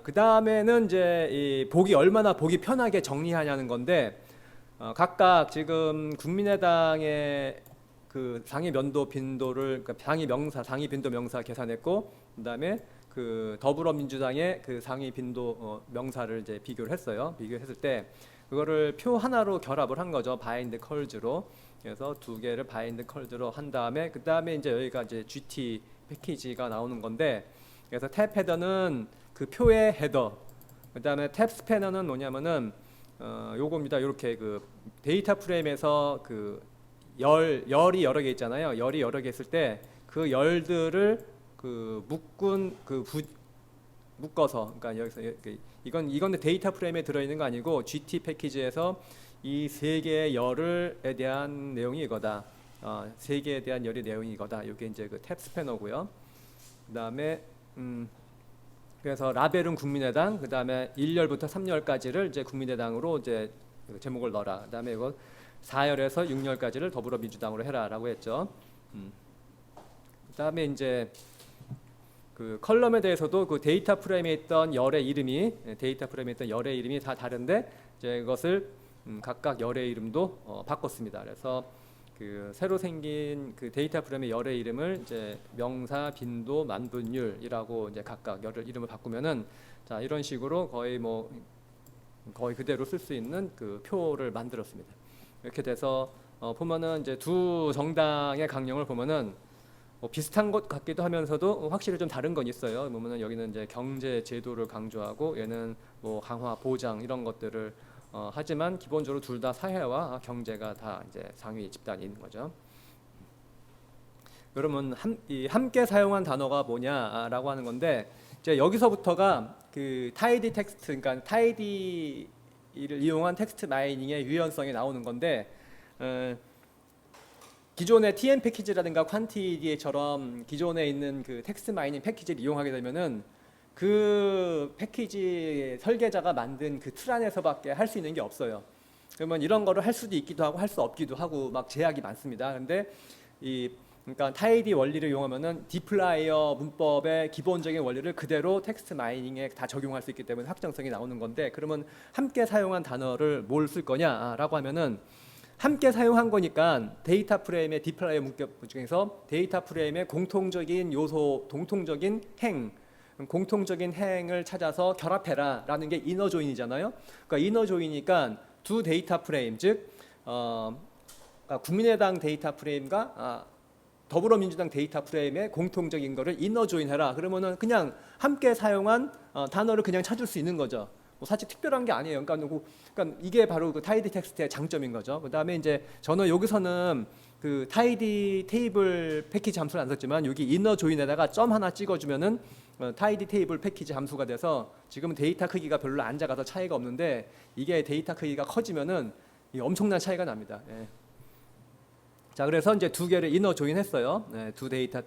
그 다음에는 이제 이 얼마나 보기 편하게 정리하냐는 건데 각각 지금 국민의당의 그 상위 면도 빈도를 그러니까 상위 빈도 명사 계산했고 그다음에 그 더불어민주당의 그 상위 빈도 명사를 이제 비교를 했어요. 비교했을 때 그거를 표 하나로 결합을 한 거죠. 바인드 컬즈로. 그래서 두 개를 바인드 컬즈로 한 다음에 그다음에 이제 여기가 이제 GT 패키지가 나오는 건데 그래서 탭 헤더는 그 표의 헤더 그다음에 탭 스패너는 뭐냐면은 요겁니다. 이렇게 그 데이터 프레임에서 그 열이 여러 개 있잖아요. 열이 여러 개 있을 때 그 열들을 그 묶어서 그러니까 여기서 이건 데이터 프레임에 들어 있는 거 아니고 GT 패키지에서 이 세 개의 열에 대한 내용이 이거다. 세 개에 대한 열의 내용이 이거다. 이게 이제 그 탭 스패너고요. 그다음에 그래서 라벨은 국민의당, 그다음에 1열부터 3열까지를 이제 국민의당으로 이제 제목을 넣어라. 그다음에 이거 4열에서 6열까지를 더불어민주당으로 해라라고 했죠. 그다음에 이제 그 컬럼에 대해서도 그 데이터 프레임에 있던 열의 이름이 다 다른데 이제 이것을 각각 열의 이름도 바꿨습니다. 그래서 그 새로 생긴 그 데이터 프레임의 열의 이름을 이제 명사, 빈도, 만분율이라고 이제 각각 열의 이름을 바꾸면은 자 이런 식으로 거의 그대로 쓸 수 있는 그 표를 만들었습니다. 이렇게 돼서 보면은 이제 두 정당의 강령을 보면은 비슷한 것 같기도 하면서도 확실히 좀 다른 건 있어요. 보면은 여기는 이제 경제 제도를 강조하고 얘는 뭐 강화, 보장 이런 것들을 하지만 기본적으로 둘 다 사회와 경제가 다 이제 상위 집단이 있는 거죠. 그러면 함께 사용한 단어가 뭐냐라고 하는 건데, 이제 여기서부터가 그 타이디 텍스트, 그러니까 타이디를 이용한 텍스트 마이닝의 유연성이 나오는 건데, 기존의 TM 패키지라든가 퀀티디처럼 기존에 있는 그 텍스트 마이닝 패키지를 이용하게 되면은 그 패키지 설계자가 만든 그 틀 안에서밖에 할 수 있는 게 없어요. 그러면 이런 거를 할 수도 있기도 하고 할 수 없기도 하고 막 제약이 많습니다. 근데 그러니까 타이디 원리를 이용하면은 디플라이어 문법의 기본적인 원리를 그대로 텍스트 마이닝에 다 적용할 수 있기 때문에 확정성이 나오는 건데, 그러면 함께 사용한 단어를 뭘 쓸 거냐라고 하면은, 함께 사용한 거니까 데이터 프레임의 디플라이어 문법 중에서 데이터 프레임의 공통적인 요소, 공통적인 행을 찾아서 결합해라라는 게 이너 조인이잖아요. 그러니까 이너 조인이니까 두 데이터 프레임, 즉 그러니까 국민의당 데이터 프레임과 더불어민주당 데이터 프레임의 공통적인 거를 이너 조인해라. 그러면은 그냥 함께 사용한 단어를 그냥 찾을 수 있는 거죠. 뭐 사실 특별한 게 아니에요. 그러니까 이게 바로 그 타이디 텍스트의 장점인 거죠. 그다음에 이제 저는 여기서는 그 타이디 테이블 패키지 함수를 안 썼지만 여기 이너 조인에다가 점 하나 찍어주면은 타이디 테이블 패키지 함수가 돼서, 지금은 데이터 크기가 별로 안 작아서 차이가 없는데 이게 데이터 크기가 커지면은 이게 엄청난 차이가 납니다. 예. 자, 그래서 이제 두 개를 이너 조인했어요. 네, 두 데이터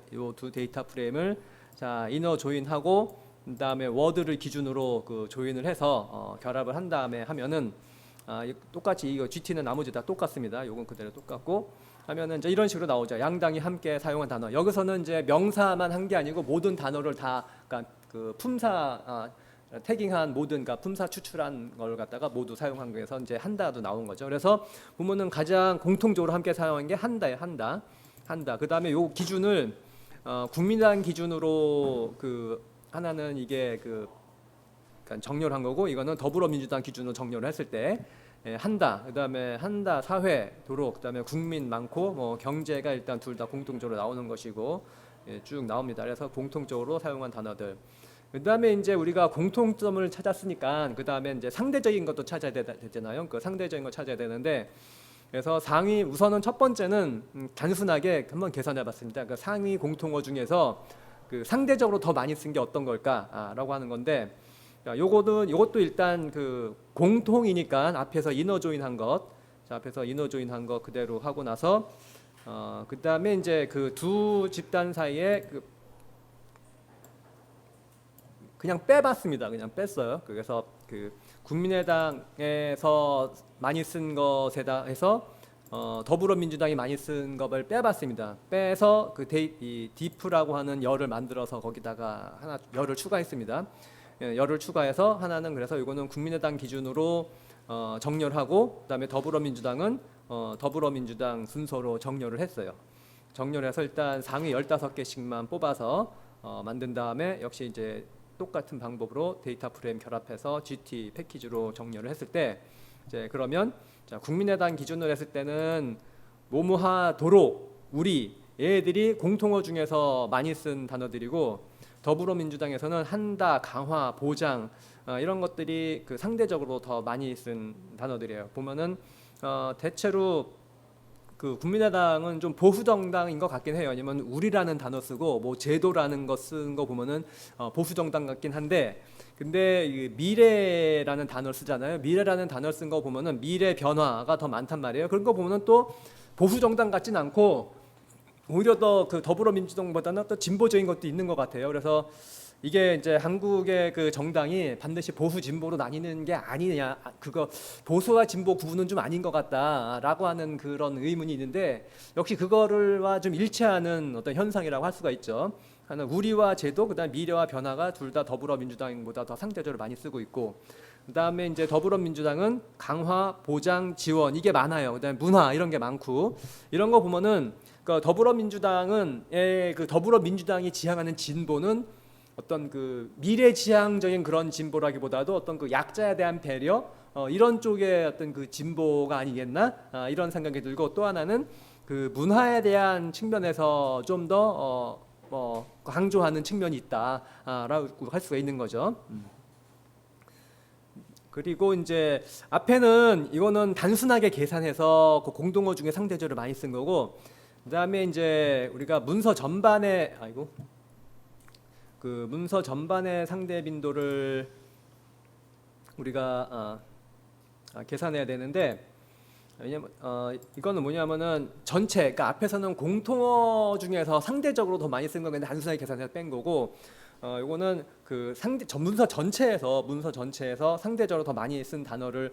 프레임을 자 이너 조인하고, 그다음에 워드를 기준으로 그 조인을 해서 결합을 한 다음에 하면은 똑같이 이거 GT는 나머지 다 똑같습니다. 요건 그대로 똑같고 하면은 이제 이런 식으로 나오죠. 양당이 함께 사용한 단어. 여기서는 이제 명사만 한 게 아니고 모든 단어를 다, 그러니까 그 품사 태깅한 모든, 그러니까 품사 추출한 걸 갖다가 모두 사용한 거에서 이제 한다도 나온 거죠. 그래서 보면은 가장 공통적으로 함께 사용한 게 한다예요. 한다. 그다음에 요 기준을 국민당 기준으로 그 하나는 이게 그러니까 정렬한 거고, 이거는 더불어민주당 기준으로 정렬을 했을 때 한다. 그다음에 한다 사회 도로, 그다음에 국민 많고 뭐 경제가 일단 둘 다 공통적으로 나오는 것이고 쭉 나옵니다. 그래서 공통적으로 사용한 단어들. 그다음에 이제 우리가 공통점을 찾았으니까 그다음에 이제 상대적인 것도 찾아야 되잖아요. 그 상대적인 거 찾아야 되는데, 그래서 상위 우선은 첫 번째는 단순하게 한번 계산해봤습니다. 그 상위 공통어 중에서 그 상대적으로 더 많이 쓴 게 어떤 걸까라고 하는 건데, 요것도 일단 그 공통이니까 앞에서 이너 조인한 것, 앞에서 이너 조인한 거 그대로 하고 나서 그다음에 이제 그 두 집단 사이에 그냥 빼봤습니다. 그냥 뺐어요. 그래서 그 국민의당에서 많이 쓴 것에다 해서 더불어민주당이 많이 쓴 것을 빼봤습니다. 빼서 그 디프라고 하는 열을 만들어서 거기다가 하나 열을 추가했습니다. 열을 추가해서 하나는, 그래서 이거는 국민의당 기준으로 정렬하고, 그다음에 더불어민주당은 더불어민주당 순서로 정렬을 했어요. 정렬해서 일단 상위 15개씩만 뽑아서 만든 다음에 역시 이제 똑같은 방법으로 데이터 프레임 결합해서 GT 패키지로 정렬을 했을 때, 이제 그러면 자, 국민의당 기준으로 했을 때는 뭐뭐하도록, 우리, 얘들이 공통어 중에서 많이 쓴 단어들이고, 더불어민주당에서는 한다, 강화, 보장 이런 것들이 그 상대적으로 더 많이 쓴 단어들이에요. 보면은 대체로 그 국민의당은 좀 보수 정당인 것 같긴 해요. 아니면 우리라는 단어 쓰고 뭐 제도라는 거 쓴 거 보면은 보수 정당 같긴 한데, 근데 이 미래라는 단어를 쓰잖아요. 미래라는 단어를 쓴 거 보면은 미래 변화가 더 많단 말이에요. 그런 거 보면은 또 보수 정당 같진 않고 오히려 더 그 더불어민주당보다는 또 진보적인 것도 있는 것 같아요. 그래서 이게 이제 한국의 그 정당이 반드시 보수 진보로 나뉘는 게 아니냐, 그거 보수와 진보 구분은 좀 아닌 것 같다라고 하는 그런 의문이 있는데, 역시 그거를와 좀 일치하는 어떤 현상이라고 할 수가 있죠. 하나 우리와 제도, 그다음 미래와 변화가 둘 다 더불어민주당보다 더 상대적으로 많이 쓰고 있고, 그다음에 이제 더불어민주당은 강화, 보장, 지원 이게 많아요. 그다음에 문화 이런 게 많고, 이런 거 보면은 그 더불어민주당이 지향하는 진보는 어떤 그 미래지향적인 그런 진보라기보다도 어떤 그 약자에 대한 배려 이런 쪽의 어떤 그 진보가 아니겠나 이런 생각이 들고, 또 하나는 그 문화에 대한 측면에서 좀 더 강조하는 측면이 있다라고 할 수가 있는 거죠. 그리고 이제 앞에는 이거는 단순하게 계산해서 그 공동어 중에 상대절을 많이 쓴 거고, 그다음에 이제 우리가 문서 전반에 그 문서 전반의 상대 빈도를 우리가 계산해야 되는데, 왜냐면 이거는 뭐냐면은 전체, 그러니까 앞에서는 공통어 중에서 상대적으로 더 많이 쓴 거 그냥 단순하게 계산해서 뺀 거고, 요거는 그 문서 전체에서 상대적으로 더 많이 쓴 단어를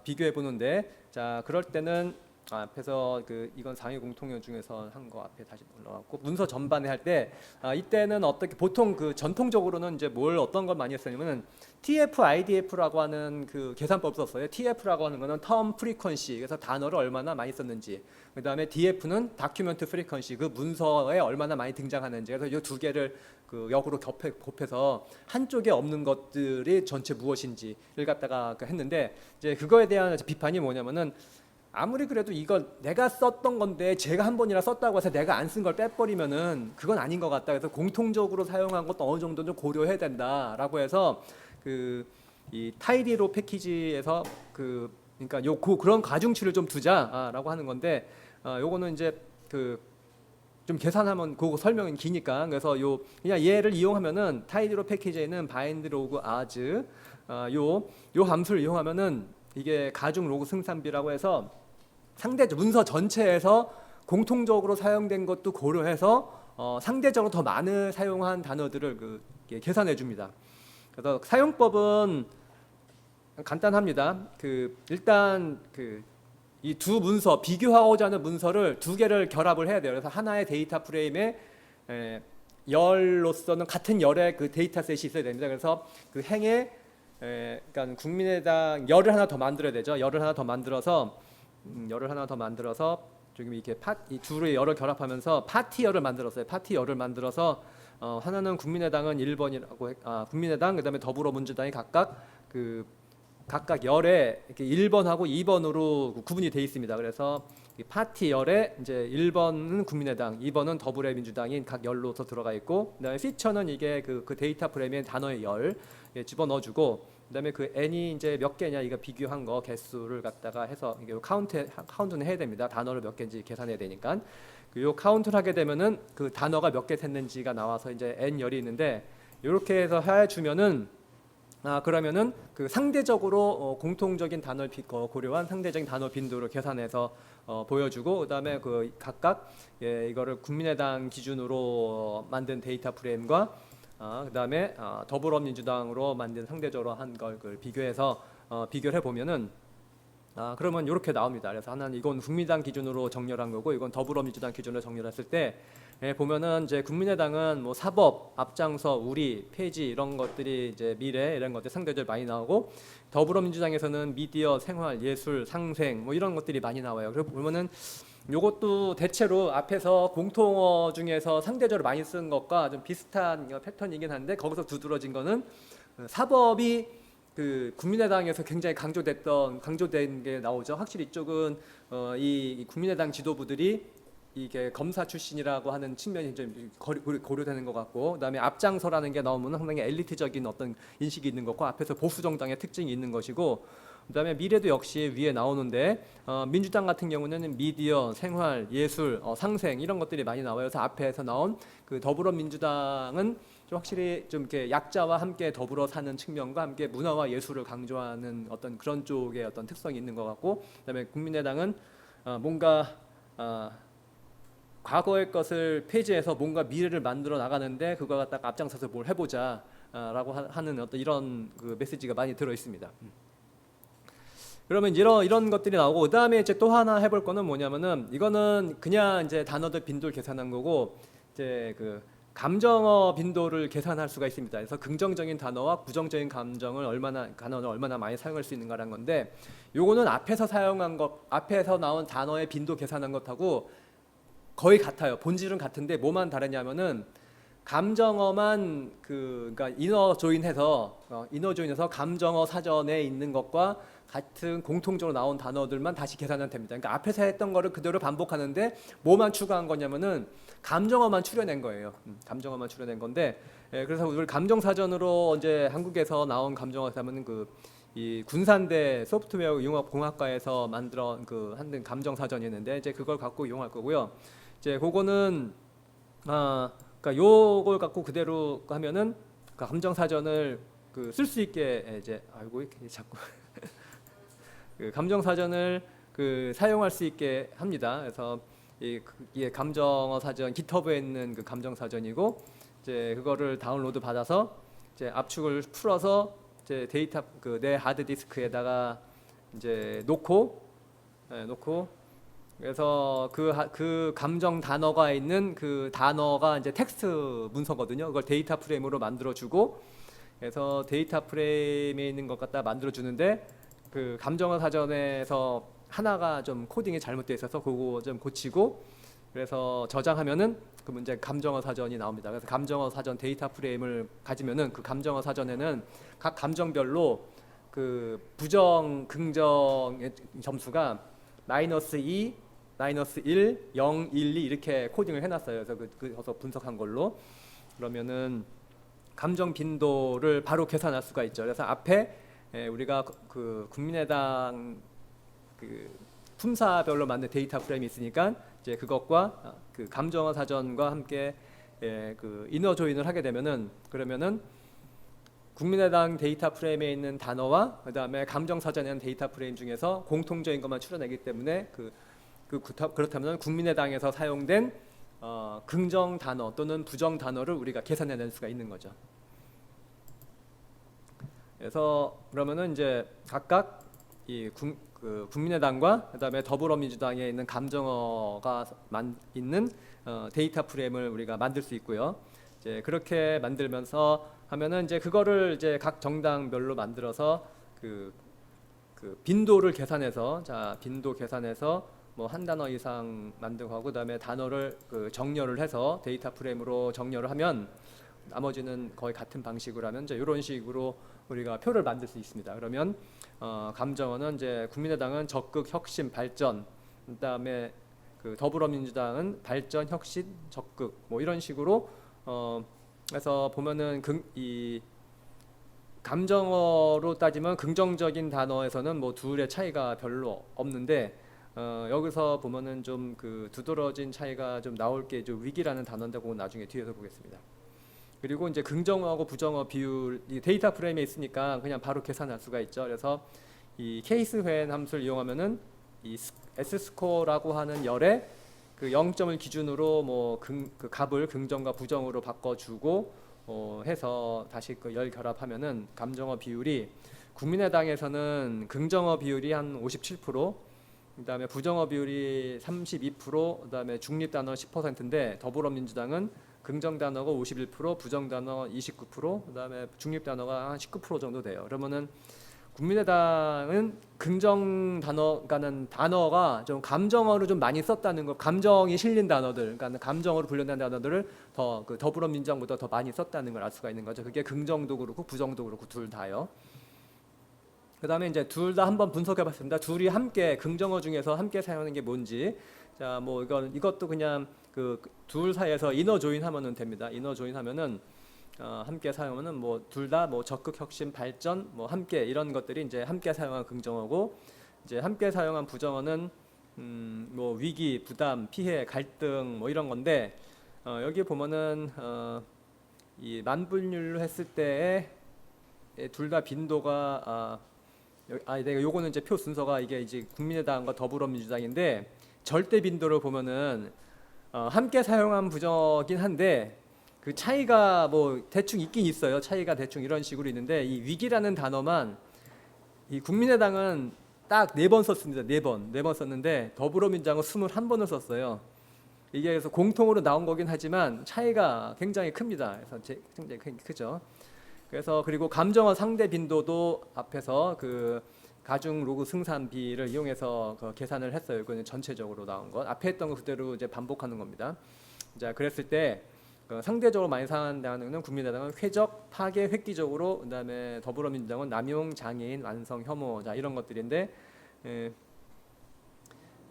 비교해 보는데, 자 그럴 때는 앞에서 이건 상위 공통어 중에서 한 거 앞에 다시 올라왔고, 문서 전반에 할 때 이때는 어떻게 보통 그 전통적으로는 이제 어떤 걸 많이 쓰냐면은 TF, IDF라고 하는 그 계산법 썼어요. TF라고 하는 거는 term frequency, 그래서 단어를 얼마나 많이 썼는지. 그다음에 DF는 document frequency, 그 문서에 얼마나 많이 등장하는지. 그래서 이 두 개를 그 역으로 곱해서 한쪽에 없는 것들이 전체 무엇인지를 갖다가 했는데, 이제 그거에 대한 비판이 뭐냐면은 아무리 그래도 이걸 내가 썼던 건데 제가 한 번이라 썼다고 해서 내가 안 쓴 걸 빼버리면은 그건 아닌 것 같다. 그래서 공통적으로 사용한 것도 어느 정도 좀 고려해야 된다라고 해서 이 타이디로 패키지에서 그러니까 그런 가중치를 좀 두자라고 하는 건데, 요거는 이제 좀 계산하면 그거 설명이 기니까, 그래서 그냥 얘를 이용하면은 타이디로 패키지에는 바인드 로그 아즈 요 함수를 이용하면은 이게 가중 로그 승산비라고 해서 문서 전체에서 공통적으로 사용된 것도 고려해서 상대적으로 더 많은 사용한 단어들을 계산해 줍니다. 그래서 사용법은 간단합니다. 일단 이 두 문서, 비교하고자 하는 문서를 두 개를 결합을 해야 돼요. 그래서 하나의 데이터 프레임에 열로서는 같은 열의 그 데이터셋이 있어야 됩니다. 그래서 그 행에 그러니까 국민의당 열을 하나 더 만들어야 되죠. 열을 하나 더 만들어서 지금 이렇게 이 둘의 열을 결합하면서 파티열을 만들었어요. 파티열을 만들어서 하나는 국민의당은 1번이라고 국민의당 그다음에 더불어민주당이 각각 열에 이렇게 1번하고 2번으로 구분이 돼 있습니다. 그래서 이 파티열에 이제 1번은 국민의당, 2번은 더불어민주당인 각 열로서 들어가 있고, 그다음에 피처는 이게 그 데이터 프레임에 단어의 열 집어넣어주고, 그다음에 그 n이 이제 몇 개냐 이거 비교한 거 개수를 갖다가 해서 이게 카운트는 해야 됩니다. 단어를 몇 개인지 계산해야 되니까. 요 카운트를 하게 되면은 그 단어가 몇 개 됐는지가 나와서 이제 n 열이 있는데, 이렇게 해서 해주면은 그러면은 그 상대적으로 공통적인 단어를 고려한 상대적인 단어 빈도를 계산해서 보여주고, 그다음에 그 각각 이거를 국민의당 기준으로 만든 데이터 프레임과 그다음에 더불어민주당으로 만든 상대적으로 한 걸 비교해서 비교를 해보면은 그러면 이렇게 나옵니다. 그래서 하나는 이건 국민의당 기준으로 정렬한 거고, 이건 더불어민주당 기준으로 정렬했을 때 보면은 이제 국민의당은 뭐 사법, 앞장서, 우리, 폐지 이런 것들이 이제 미래 이런 것들 상대적으로 많이 나오고, 더불어민주당에서는 미디어, 생활, 예술, 상생 뭐 이런 것들이 많이 나와요. 그리고 보면은 요것도 대체로 앞에서 공통어 중에서 상대적으로 많이 쓴 것과 좀 비슷한 패턴이긴 한데, 거기서 두드러진 거는 사법이 국민의당에서 굉장히 강조된 게 나오죠. 확실히 이쪽은 이 국민의당 지도부들이 이게 검사 출신이라고 하는 측면이 좀 고려되는 것 같고, 그다음에 앞장서라는 게 나오면 상당히 엘리트적인 어떤 인식이 있는 것과 앞에서 보수 정당의 특징이 있는 것이고, 그다음에 미래도 역시 위에 나오는데 민주당 같은 경우는 미디어, 생활, 예술, 상생 이런 것들이 많이 나와요. 그래서 앞에서 나온 그 더불어민주당은 좀 확실히 좀 이렇게 약자와 함께 더불어 사는 측면과 함께 문화와 예술을 강조하는 어떤 그런 쪽의 어떤 특성이 있는 것 같고, 그다음에 국민의당은 뭔가 과거의 것을 폐지해서 뭔가 미래를 만들어 나가는데 그거 갖다가 앞장서서 뭘 해보자라고 하는 어떤 이런 그 메시지가 많이 들어 있습니다. 그러면 이런 것들이 나오고, 그다음에 이제 또 하나 해볼 거는 뭐냐면은, 이거는 그냥 이제 단어들 빈도를 계산한 거고, 이제 그 감정어 빈도를 계산할 수가 있습니다. 그래서 긍정적인 단어와 부정적인 단어를 얼마나 많이 사용할 수 있는가라는 건데, 요거는 앞에서 나온 단어의 빈도 계산한 것하고 거의 같아요. 본질은 같은데 뭐만 다르냐면은 감정어만 그러니까 이너 조인해서 감정어 사전에 있는 것과 같은 공통적으로 나온 단어들만 다시 계산하면 됩니다. 그러니까 앞에서 했던 거를 그대로 반복하는데 뭐만 추가한 거냐면은 감정어만 추려낸 거예요. 감정어만 추려낸 건데, 그래서 우리 감정 사전으로 이제 한국에서 나온 감정어 하면은 이 군산대 소프트웨어 융합공학과에서 만들어 한든 감정 사전이 있는데 이제 그걸 갖고 이용할 거고요. 이제 그거는 그러니까 요걸 갖고 그대로 하면은 그 감정 사전을 쓸 수 있게 이제 아이고 이렇게 자꾸 그 감정 사전을 사용할 수 있게 합니다. 그래서 이게 감정어 사전 GitHub에 있는 그 감정 사전이고 이제 그거를 다운로드 받아서 이제 압축을 풀어서 이제 데이터 내 하드 디스크에다가 이제 놓고 그래서 그 감정 단어가 있는 그 단어가 이제 텍스트 문서거든요. 그걸 데이터 프레임으로 만들어 주고 그래서 데이터 프레임에 있는 것 갖다 만들어 주는데 그 감정어 사전에서 하나가 좀 코딩이 잘못되어 있어서 그거 좀 고치고 그래서 저장하면은 그 문제 감정어 사전이 나옵니다. 그래서 감정어 사전 데이터 프레임을 가지면은 그 감정어 사전에는 각 감정별로 그 부정, 긍정의 점수가 -2, -1, 0, 1, 2 이렇게 코딩을 해놨어요. 그래서 그래서 분석한 걸로 그러면은 감정 빈도를 바로 계산할 수가 있죠. 그래서 앞에 우리가 국민의당 품사별로 만든 데이터 프레임이 있으니까 이제 그것과 그 감정어 사전과 함께 이너 조인을 하게 되면은 그러면은 국민의당 데이터 프레임에 있는 단어와 그다음에 감정 사전에 있는 데이터 프레임 중에서 공통적인 것만 추려내기 때문에 그렇다면 국민의당에서 사용된 긍정 단어 또는 부정 단어를 우리가 계산해낼 수가 있는 거죠. 그래서 그러면은 이제 각각 국민의당과 그다음에 더불어민주당에 있는 감정어가 있는 데이터 프레임을 우리가 만들 수 있고요. 이제 그렇게 만들면서 하면은 이제 그거를 이제 각 정당별로 만들어서 그 빈도를 계산해서 빈도 계산해서 뭐 한 단어 이상 만들고 하고 그다음에 단어를 정렬을 해서 데이터 프레임으로 정렬을 하면 나머지는 거의 같은 방식으로 하면 이제 이런 식으로 우리가 표를 만들 수 있습니다. 그러면 감정어는 이제 국민의당은 적극, 혁신, 발전, 그다음에 더불어민주당은 발전, 혁신, 적극 뭐 이런 식으로 그래서 보면은 이 감정어로 따지면 긍정적인 단어에서는 뭐 둘의 차이가 별로 없는데 여기서 보면은 좀 두드러진 차이가 좀 나올 게 좀 위기라는 단어인데 그건 나중에 뒤에서 보겠습니다. 그리고 이제 긍정어하고 부정어 비율 이 데이터 프레임에 있으니까 그냥 바로 계산할 수가 있죠. 그래서 이 케이스 회엔 함수를 이용하면은 이 S 스코어라고 하는 열에 0점을 기준으로 뭐 값을 긍정과 부정으로 바꿔주고 해서 다시 열 결합하면은 감정어 비율이 국민의당에서는 긍정어 비율이 한 57%, 그다음에 부정어 비율이 32%, 그다음에 중립 단어 10%인데 더불어민주당은 긍정 단어가 51%, 부정 단어 29%, 그다음에 중립 단어가 한 19% 정도 돼요. 그러면은 국민의당은 긍정 단어가는 단어가 좀 감정어로 좀 많이 썼다는 거, 감정이 실린 단어들, 그러니까 감정어로 분류된 단어들을 더 더불어민주당보다 더 많이 썼다는 걸 알 수가 있는 거죠. 그게 긍정도 그렇고 부정도 그렇고 둘 다요. 그다음에 이제 둘 다 한번 분석해봤습니다. 둘이 함께 긍정어 중에서 함께 사용하는 게 뭔지. 자, 뭐 이것도 그냥 둘 사이에서 이너 조인 하면은 됩니다. 이너 조인 하면은 함께 사용하면은 뭐 둘 다 뭐 적극 혁신 발전 뭐 함께 이런 것들이 이제 함께 사용한 긍정어고 이제 함께 사용한 부정어는 뭐 위기, 부담, 피해, 갈등 뭐 이런 건데 여기 보면은 이 만분율로 했을 때에 둘 다 빈도가 내가 요거는 이제 표 순서가 이게 이제 국민의당과 더불어민주당인데 절대 빈도를 보면은 함께 사용한 부정어긴 한데 그 차이가 뭐 대충 있긴 있어요. 차이가 대충 이런 식으로 있는데 이 위기라는 단어만 이 국민의당은 딱 4번 썼습니다. 4번 썼는데 더불어민주당은 21번을 썼어요. 이게 그래서 공통으로 나온 거긴 하지만 차이가 굉장히 큽니다. 그래서 굉장히 크죠. 그래서 그리고 감정어 상대 빈도도 앞에서 가중 로그 승산비를 이용해서 계산을 했어요. 이거는 전체적으로 나온 것. 앞에 했던 거 그대로 이제 반복하는 겁니다. 자, 그랬을 때 상대적으로 많이 상한다는 건 국민의당은 회적, 파괴, 획기적으로, 그다음에 더불어민주당은 남용, 장애인, 완성, 혐오, 자 이런 것들인데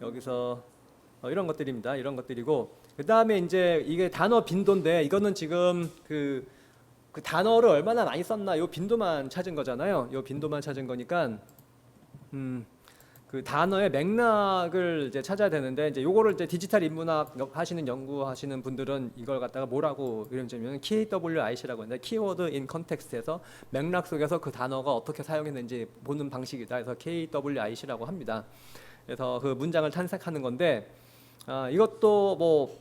여기서 이런 것들입니다. 이런 것들이고 그다음에 이제 이게 단어 빈도인데 이거는 지금 그 단어를 얼마나 많이 썼나 요 빈도만 찾은 거잖아요. 요 빈도만 찾은 거니까 그 단어의 맥락을 이제 찾아야 되는데 이제 요거를 이제 디지털 인문학 하시는 연구하시는 분들은 이걸 갖다가 뭐라고 이러냐면 KWIC라고 하는데 키워드 인 컨텍스트에서 맥락 속에서 그 단어가 어떻게 사용했는지 보는 방식이다. 그래서 KWIC라고 합니다. 그래서 그 문장을 탐색하는 건데 이것도 뭐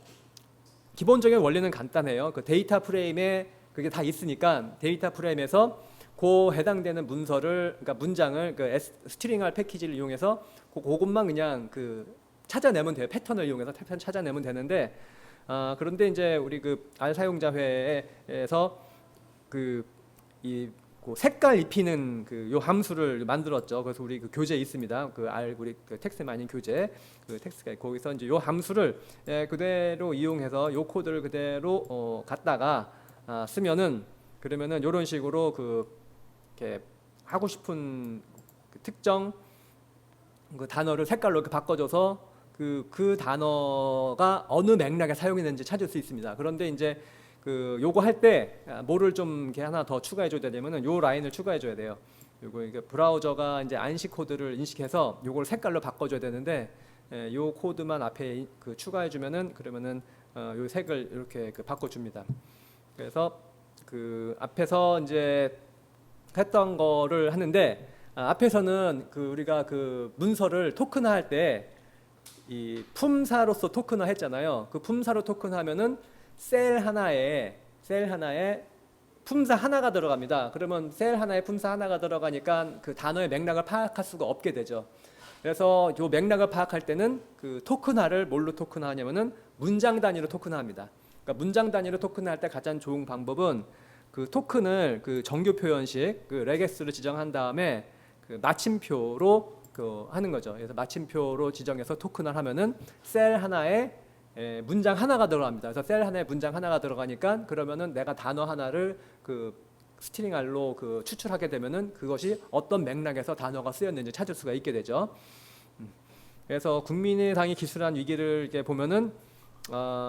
기본적인 원리는 간단해요. 그 데이터 프레임에 그게 다 있으니까 데이터 프레임에서 그 해당되는 문서를 그러니까 문장을 그 스트링할 패키지를 이용해서 그것만 그냥 그 찾아내면 돼요. 패턴을 이용해서 패턴 찾아내면 되는데 그런데 이제 우리 그 R 사용자회에서 그 색깔 입히는 그 요 함수를 만들었죠. 그래서 우리 그 교재에 있습니다. 그 R 우리 그 텍스트 마이닝 교재 그 텍스트가 거기서 이제 요 함수를 그대로 이용해서 요 코드를 그대로 갖다가 쓰면은 그러면은 요런 식으로 이렇게 하고 싶은 그 특정 그 단어를 색깔로 이렇게 바꿔줘서 그 단어가 어느 맥락에 사용했는지 찾을 수 있습니다. 그런데 이제 그 요거 할 때 뭐를 좀 이렇게 하나 더 추가해 줘야 되냐면은 요 라인을 추가해 줘야 돼요. 요거 이게 브라우저가 이제 안시 코드를 인식해서 요걸 색깔로 바꿔 줘야 되는데 요 코드만 앞에 그 추가해 주면은 그러면은 요 색을 이렇게 바꿔 줍니다. 그래서 그 앞에서 이제 했던 거를 하는데 앞에서는 그 우리가 그 문서를 토큰화할 때 이 품사로서 토큰화 했잖아요. 그 품사로 토큰하면은 셀 하나에 품사 하나가 들어갑니다. 그러면 셀 하나에 품사 하나가 들어가니까 그 단어의 맥락을 파악할 수가 없게 되죠. 그래서 이 맥락을 파악할 때는 그 토큰화를 뭘로 토큰화하냐면은 문장 단위로 토큰화합니다. 그러니까 문장 단위로 토큰화할 때 가장 좋은 방법은 그 토큰을 그 정규 표현식 그 레게스를 지정한 다음에 그 마침표로 하는 거죠. 그래서 마침표로 지정해서 토큰을 하면은 셀 하나에 문장 하나가 들어갑니다. 그래서 셀 하나에 문장 하나가 들어가니까 그러면은 내가 단어 하나를 그 스트링 R로 그 추출하게 되면은 그것이 어떤 맥락에서 단어가 쓰였는지 찾을 수가 있게 되죠. 그래서 국민의당이 기술한 위기를 이렇게 보면은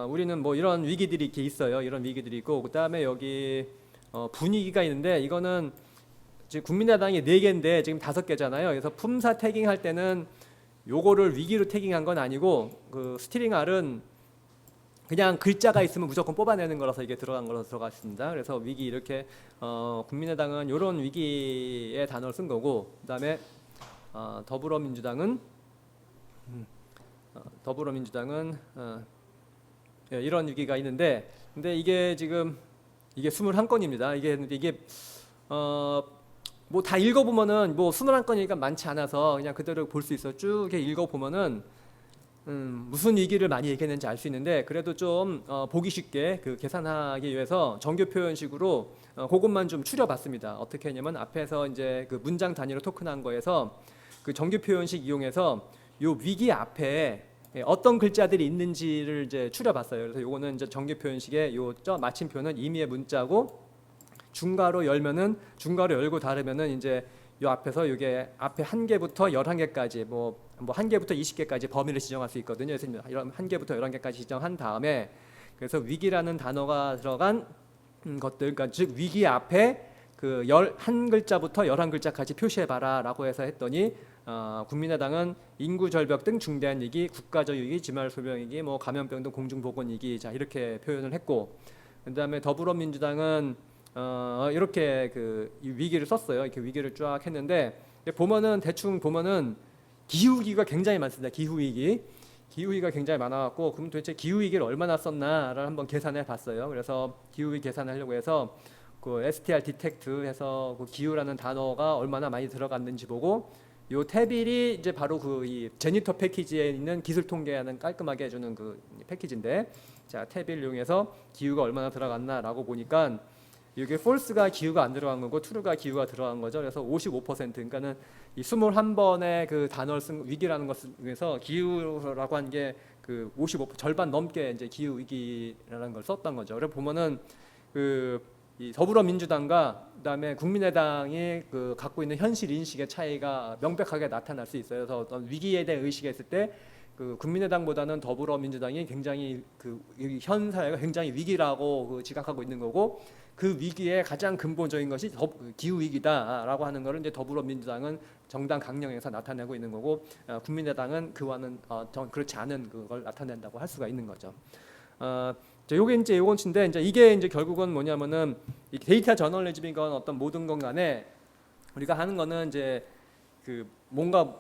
우리는 뭐 이런 위기들이 이렇게 있어요. 이런 위기들이 있고 그다음에 여기 분위기가 있는데 이거는 지금 국민의당이 4개인데 지금 5개잖아요. 그래서 품사 태깅 할 때는 요거를 위기로 태깅한 건 아니고 그 스트링 R은 그냥 글자가 있으면 무조건 뽑아내는 거라서 이게 들어간 거라서 들어가 있습니다. 그래서 위기 이렇게 국민의당은 요런 위기의 단어를 쓴 거고 그다음에 더불어민주당은 이런 위기가 있는데 근데 이게 지금 이게 21건입니다. 이게 뭐 다 읽어보면은 뭐 21건이니까 많지 않아서 그냥 그대로 볼 수 있어. 쭉 이렇게 읽어보면은 무슨 위기를 많이 얘기했는지 알 수 있는데 그래도 좀 보기 쉽게 그 계산하기 위해서 정규 표현식으로 그것만 좀 추려봤습니다. 어떻게 했냐면 앞에서 이제 그 문장 단위로 토큰한 거에서 그 정규 표현식 이용해서 요 위기 앞에 어떤 글자들이 있는지를 이제 추려봤어요. 그래서 요거는 이제 정규 표현식의 요 마침표는 임의의 문자고 중괄호 열고 닫으면은 이제 요 앞에서 요게 앞에 1개부터 11개까지 뭐 1개부터 20개까지 범위를 지정할 수 있거든요. 그래서 이런 1개부터 11개까지 지정한 다음에 그래서 위기라는 단어가 들어간 것들 그러니까 즉 위기 앞에 그 1글자부터 11글자까지 표시해 봐라라고 해서 했더니 국민의당은 인구 절벽 등 중대한 위기, 국가적 위기, 지말 소병 위기, 뭐 감염병 등 공중 보건 위기 자 이렇게 표현을 했고 그다음에 더불어민주당은 이렇게 이 위기를 썼어요. 이렇게 위기를 쫙 했는데 보면은 대충 보면은 기후 위기가 굉장히 많습니다. 기후 위기가 굉장히 많아갖고 그럼 도대체 기후 위기를 얼마나 썼나를 한번 계산해 봤어요. 그래서 기후 위기 계산하려고 해서 그 str detect 해서 그 기후라는 단어가 얼마나 많이 들어갔는지 보고 요 태빌이 이제 바로 이 제니터 패키지에 있는 기술 통계하는 깔끔하게 해주는 그 패키지인데 자 태빌 이용해서 기후가 얼마나 들어갔나라고 보니까 이게 false가 기후가 안 들어간 거고 true가 기후가 들어간 거죠. 그래서 55% 그러니까는 이 21번의 그 단어를 쓴 위기라는 것 중에서 기후라고 한 게 그 55% 절반 넘게 이제 기후 위기라는 걸 썼던 거죠. 그래 보면은 이 더불어민주당과 그다음에 국민의당이 갖고 있는 현실 인식의 차이가 명백하게 나타날 수 있어요. 그래서 어떤 위기에 대한 의식이 있을 때 국민의당보다는 더불어민주당이 굉장히 현 사회가 굉장히 위기라고 지각하고 있는 거고 그 위기의 가장 근본적인 것이 기후 위기다라고 하는 것을 이제 더불어민주당은 정당 강령에서 나타내고 있는 거고, 국민의당은 그와는 그렇지 않은 그걸 나타낸다고 할 수가 있는 거죠. 요게 이제 요건인데, 이제 이게 이제 결국은 뭐냐면은 이 데이터 저널리즘이건 어떤 모든 건 간에 우리가 하는 거는 이제 그 뭔가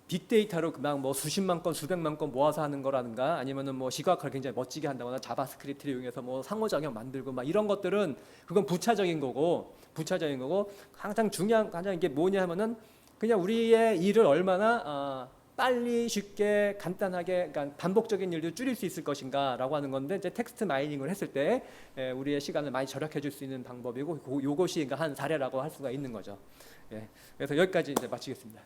빅데이터로 그냥 뭐 수십만 건, 수백만 건 모아서 하는 거라든가, 아니면은 뭐 시각화를 굉장히 멋지게 한다거나 자바스크립트를 이용해서 뭐 상호작용 만들고 막 이런 것들은 그건 부차적인 거고 가장 중요한 가장 이게 뭐냐면은 그냥 우리의 일을 얼마나 빨리 쉽게 간단하게, 그러니까 반복적인 일도 줄일 수 있을 것인가라고 하는 건데, 이제 텍스트 마이닝을 했을 때 우리의 시간을 많이 절약해 줄 수 있는 방법이고, 요것이 그러니까 한 사례라고 할 수가 있는 거죠. 예, 그래서 여기까지 이제 마치겠습니다.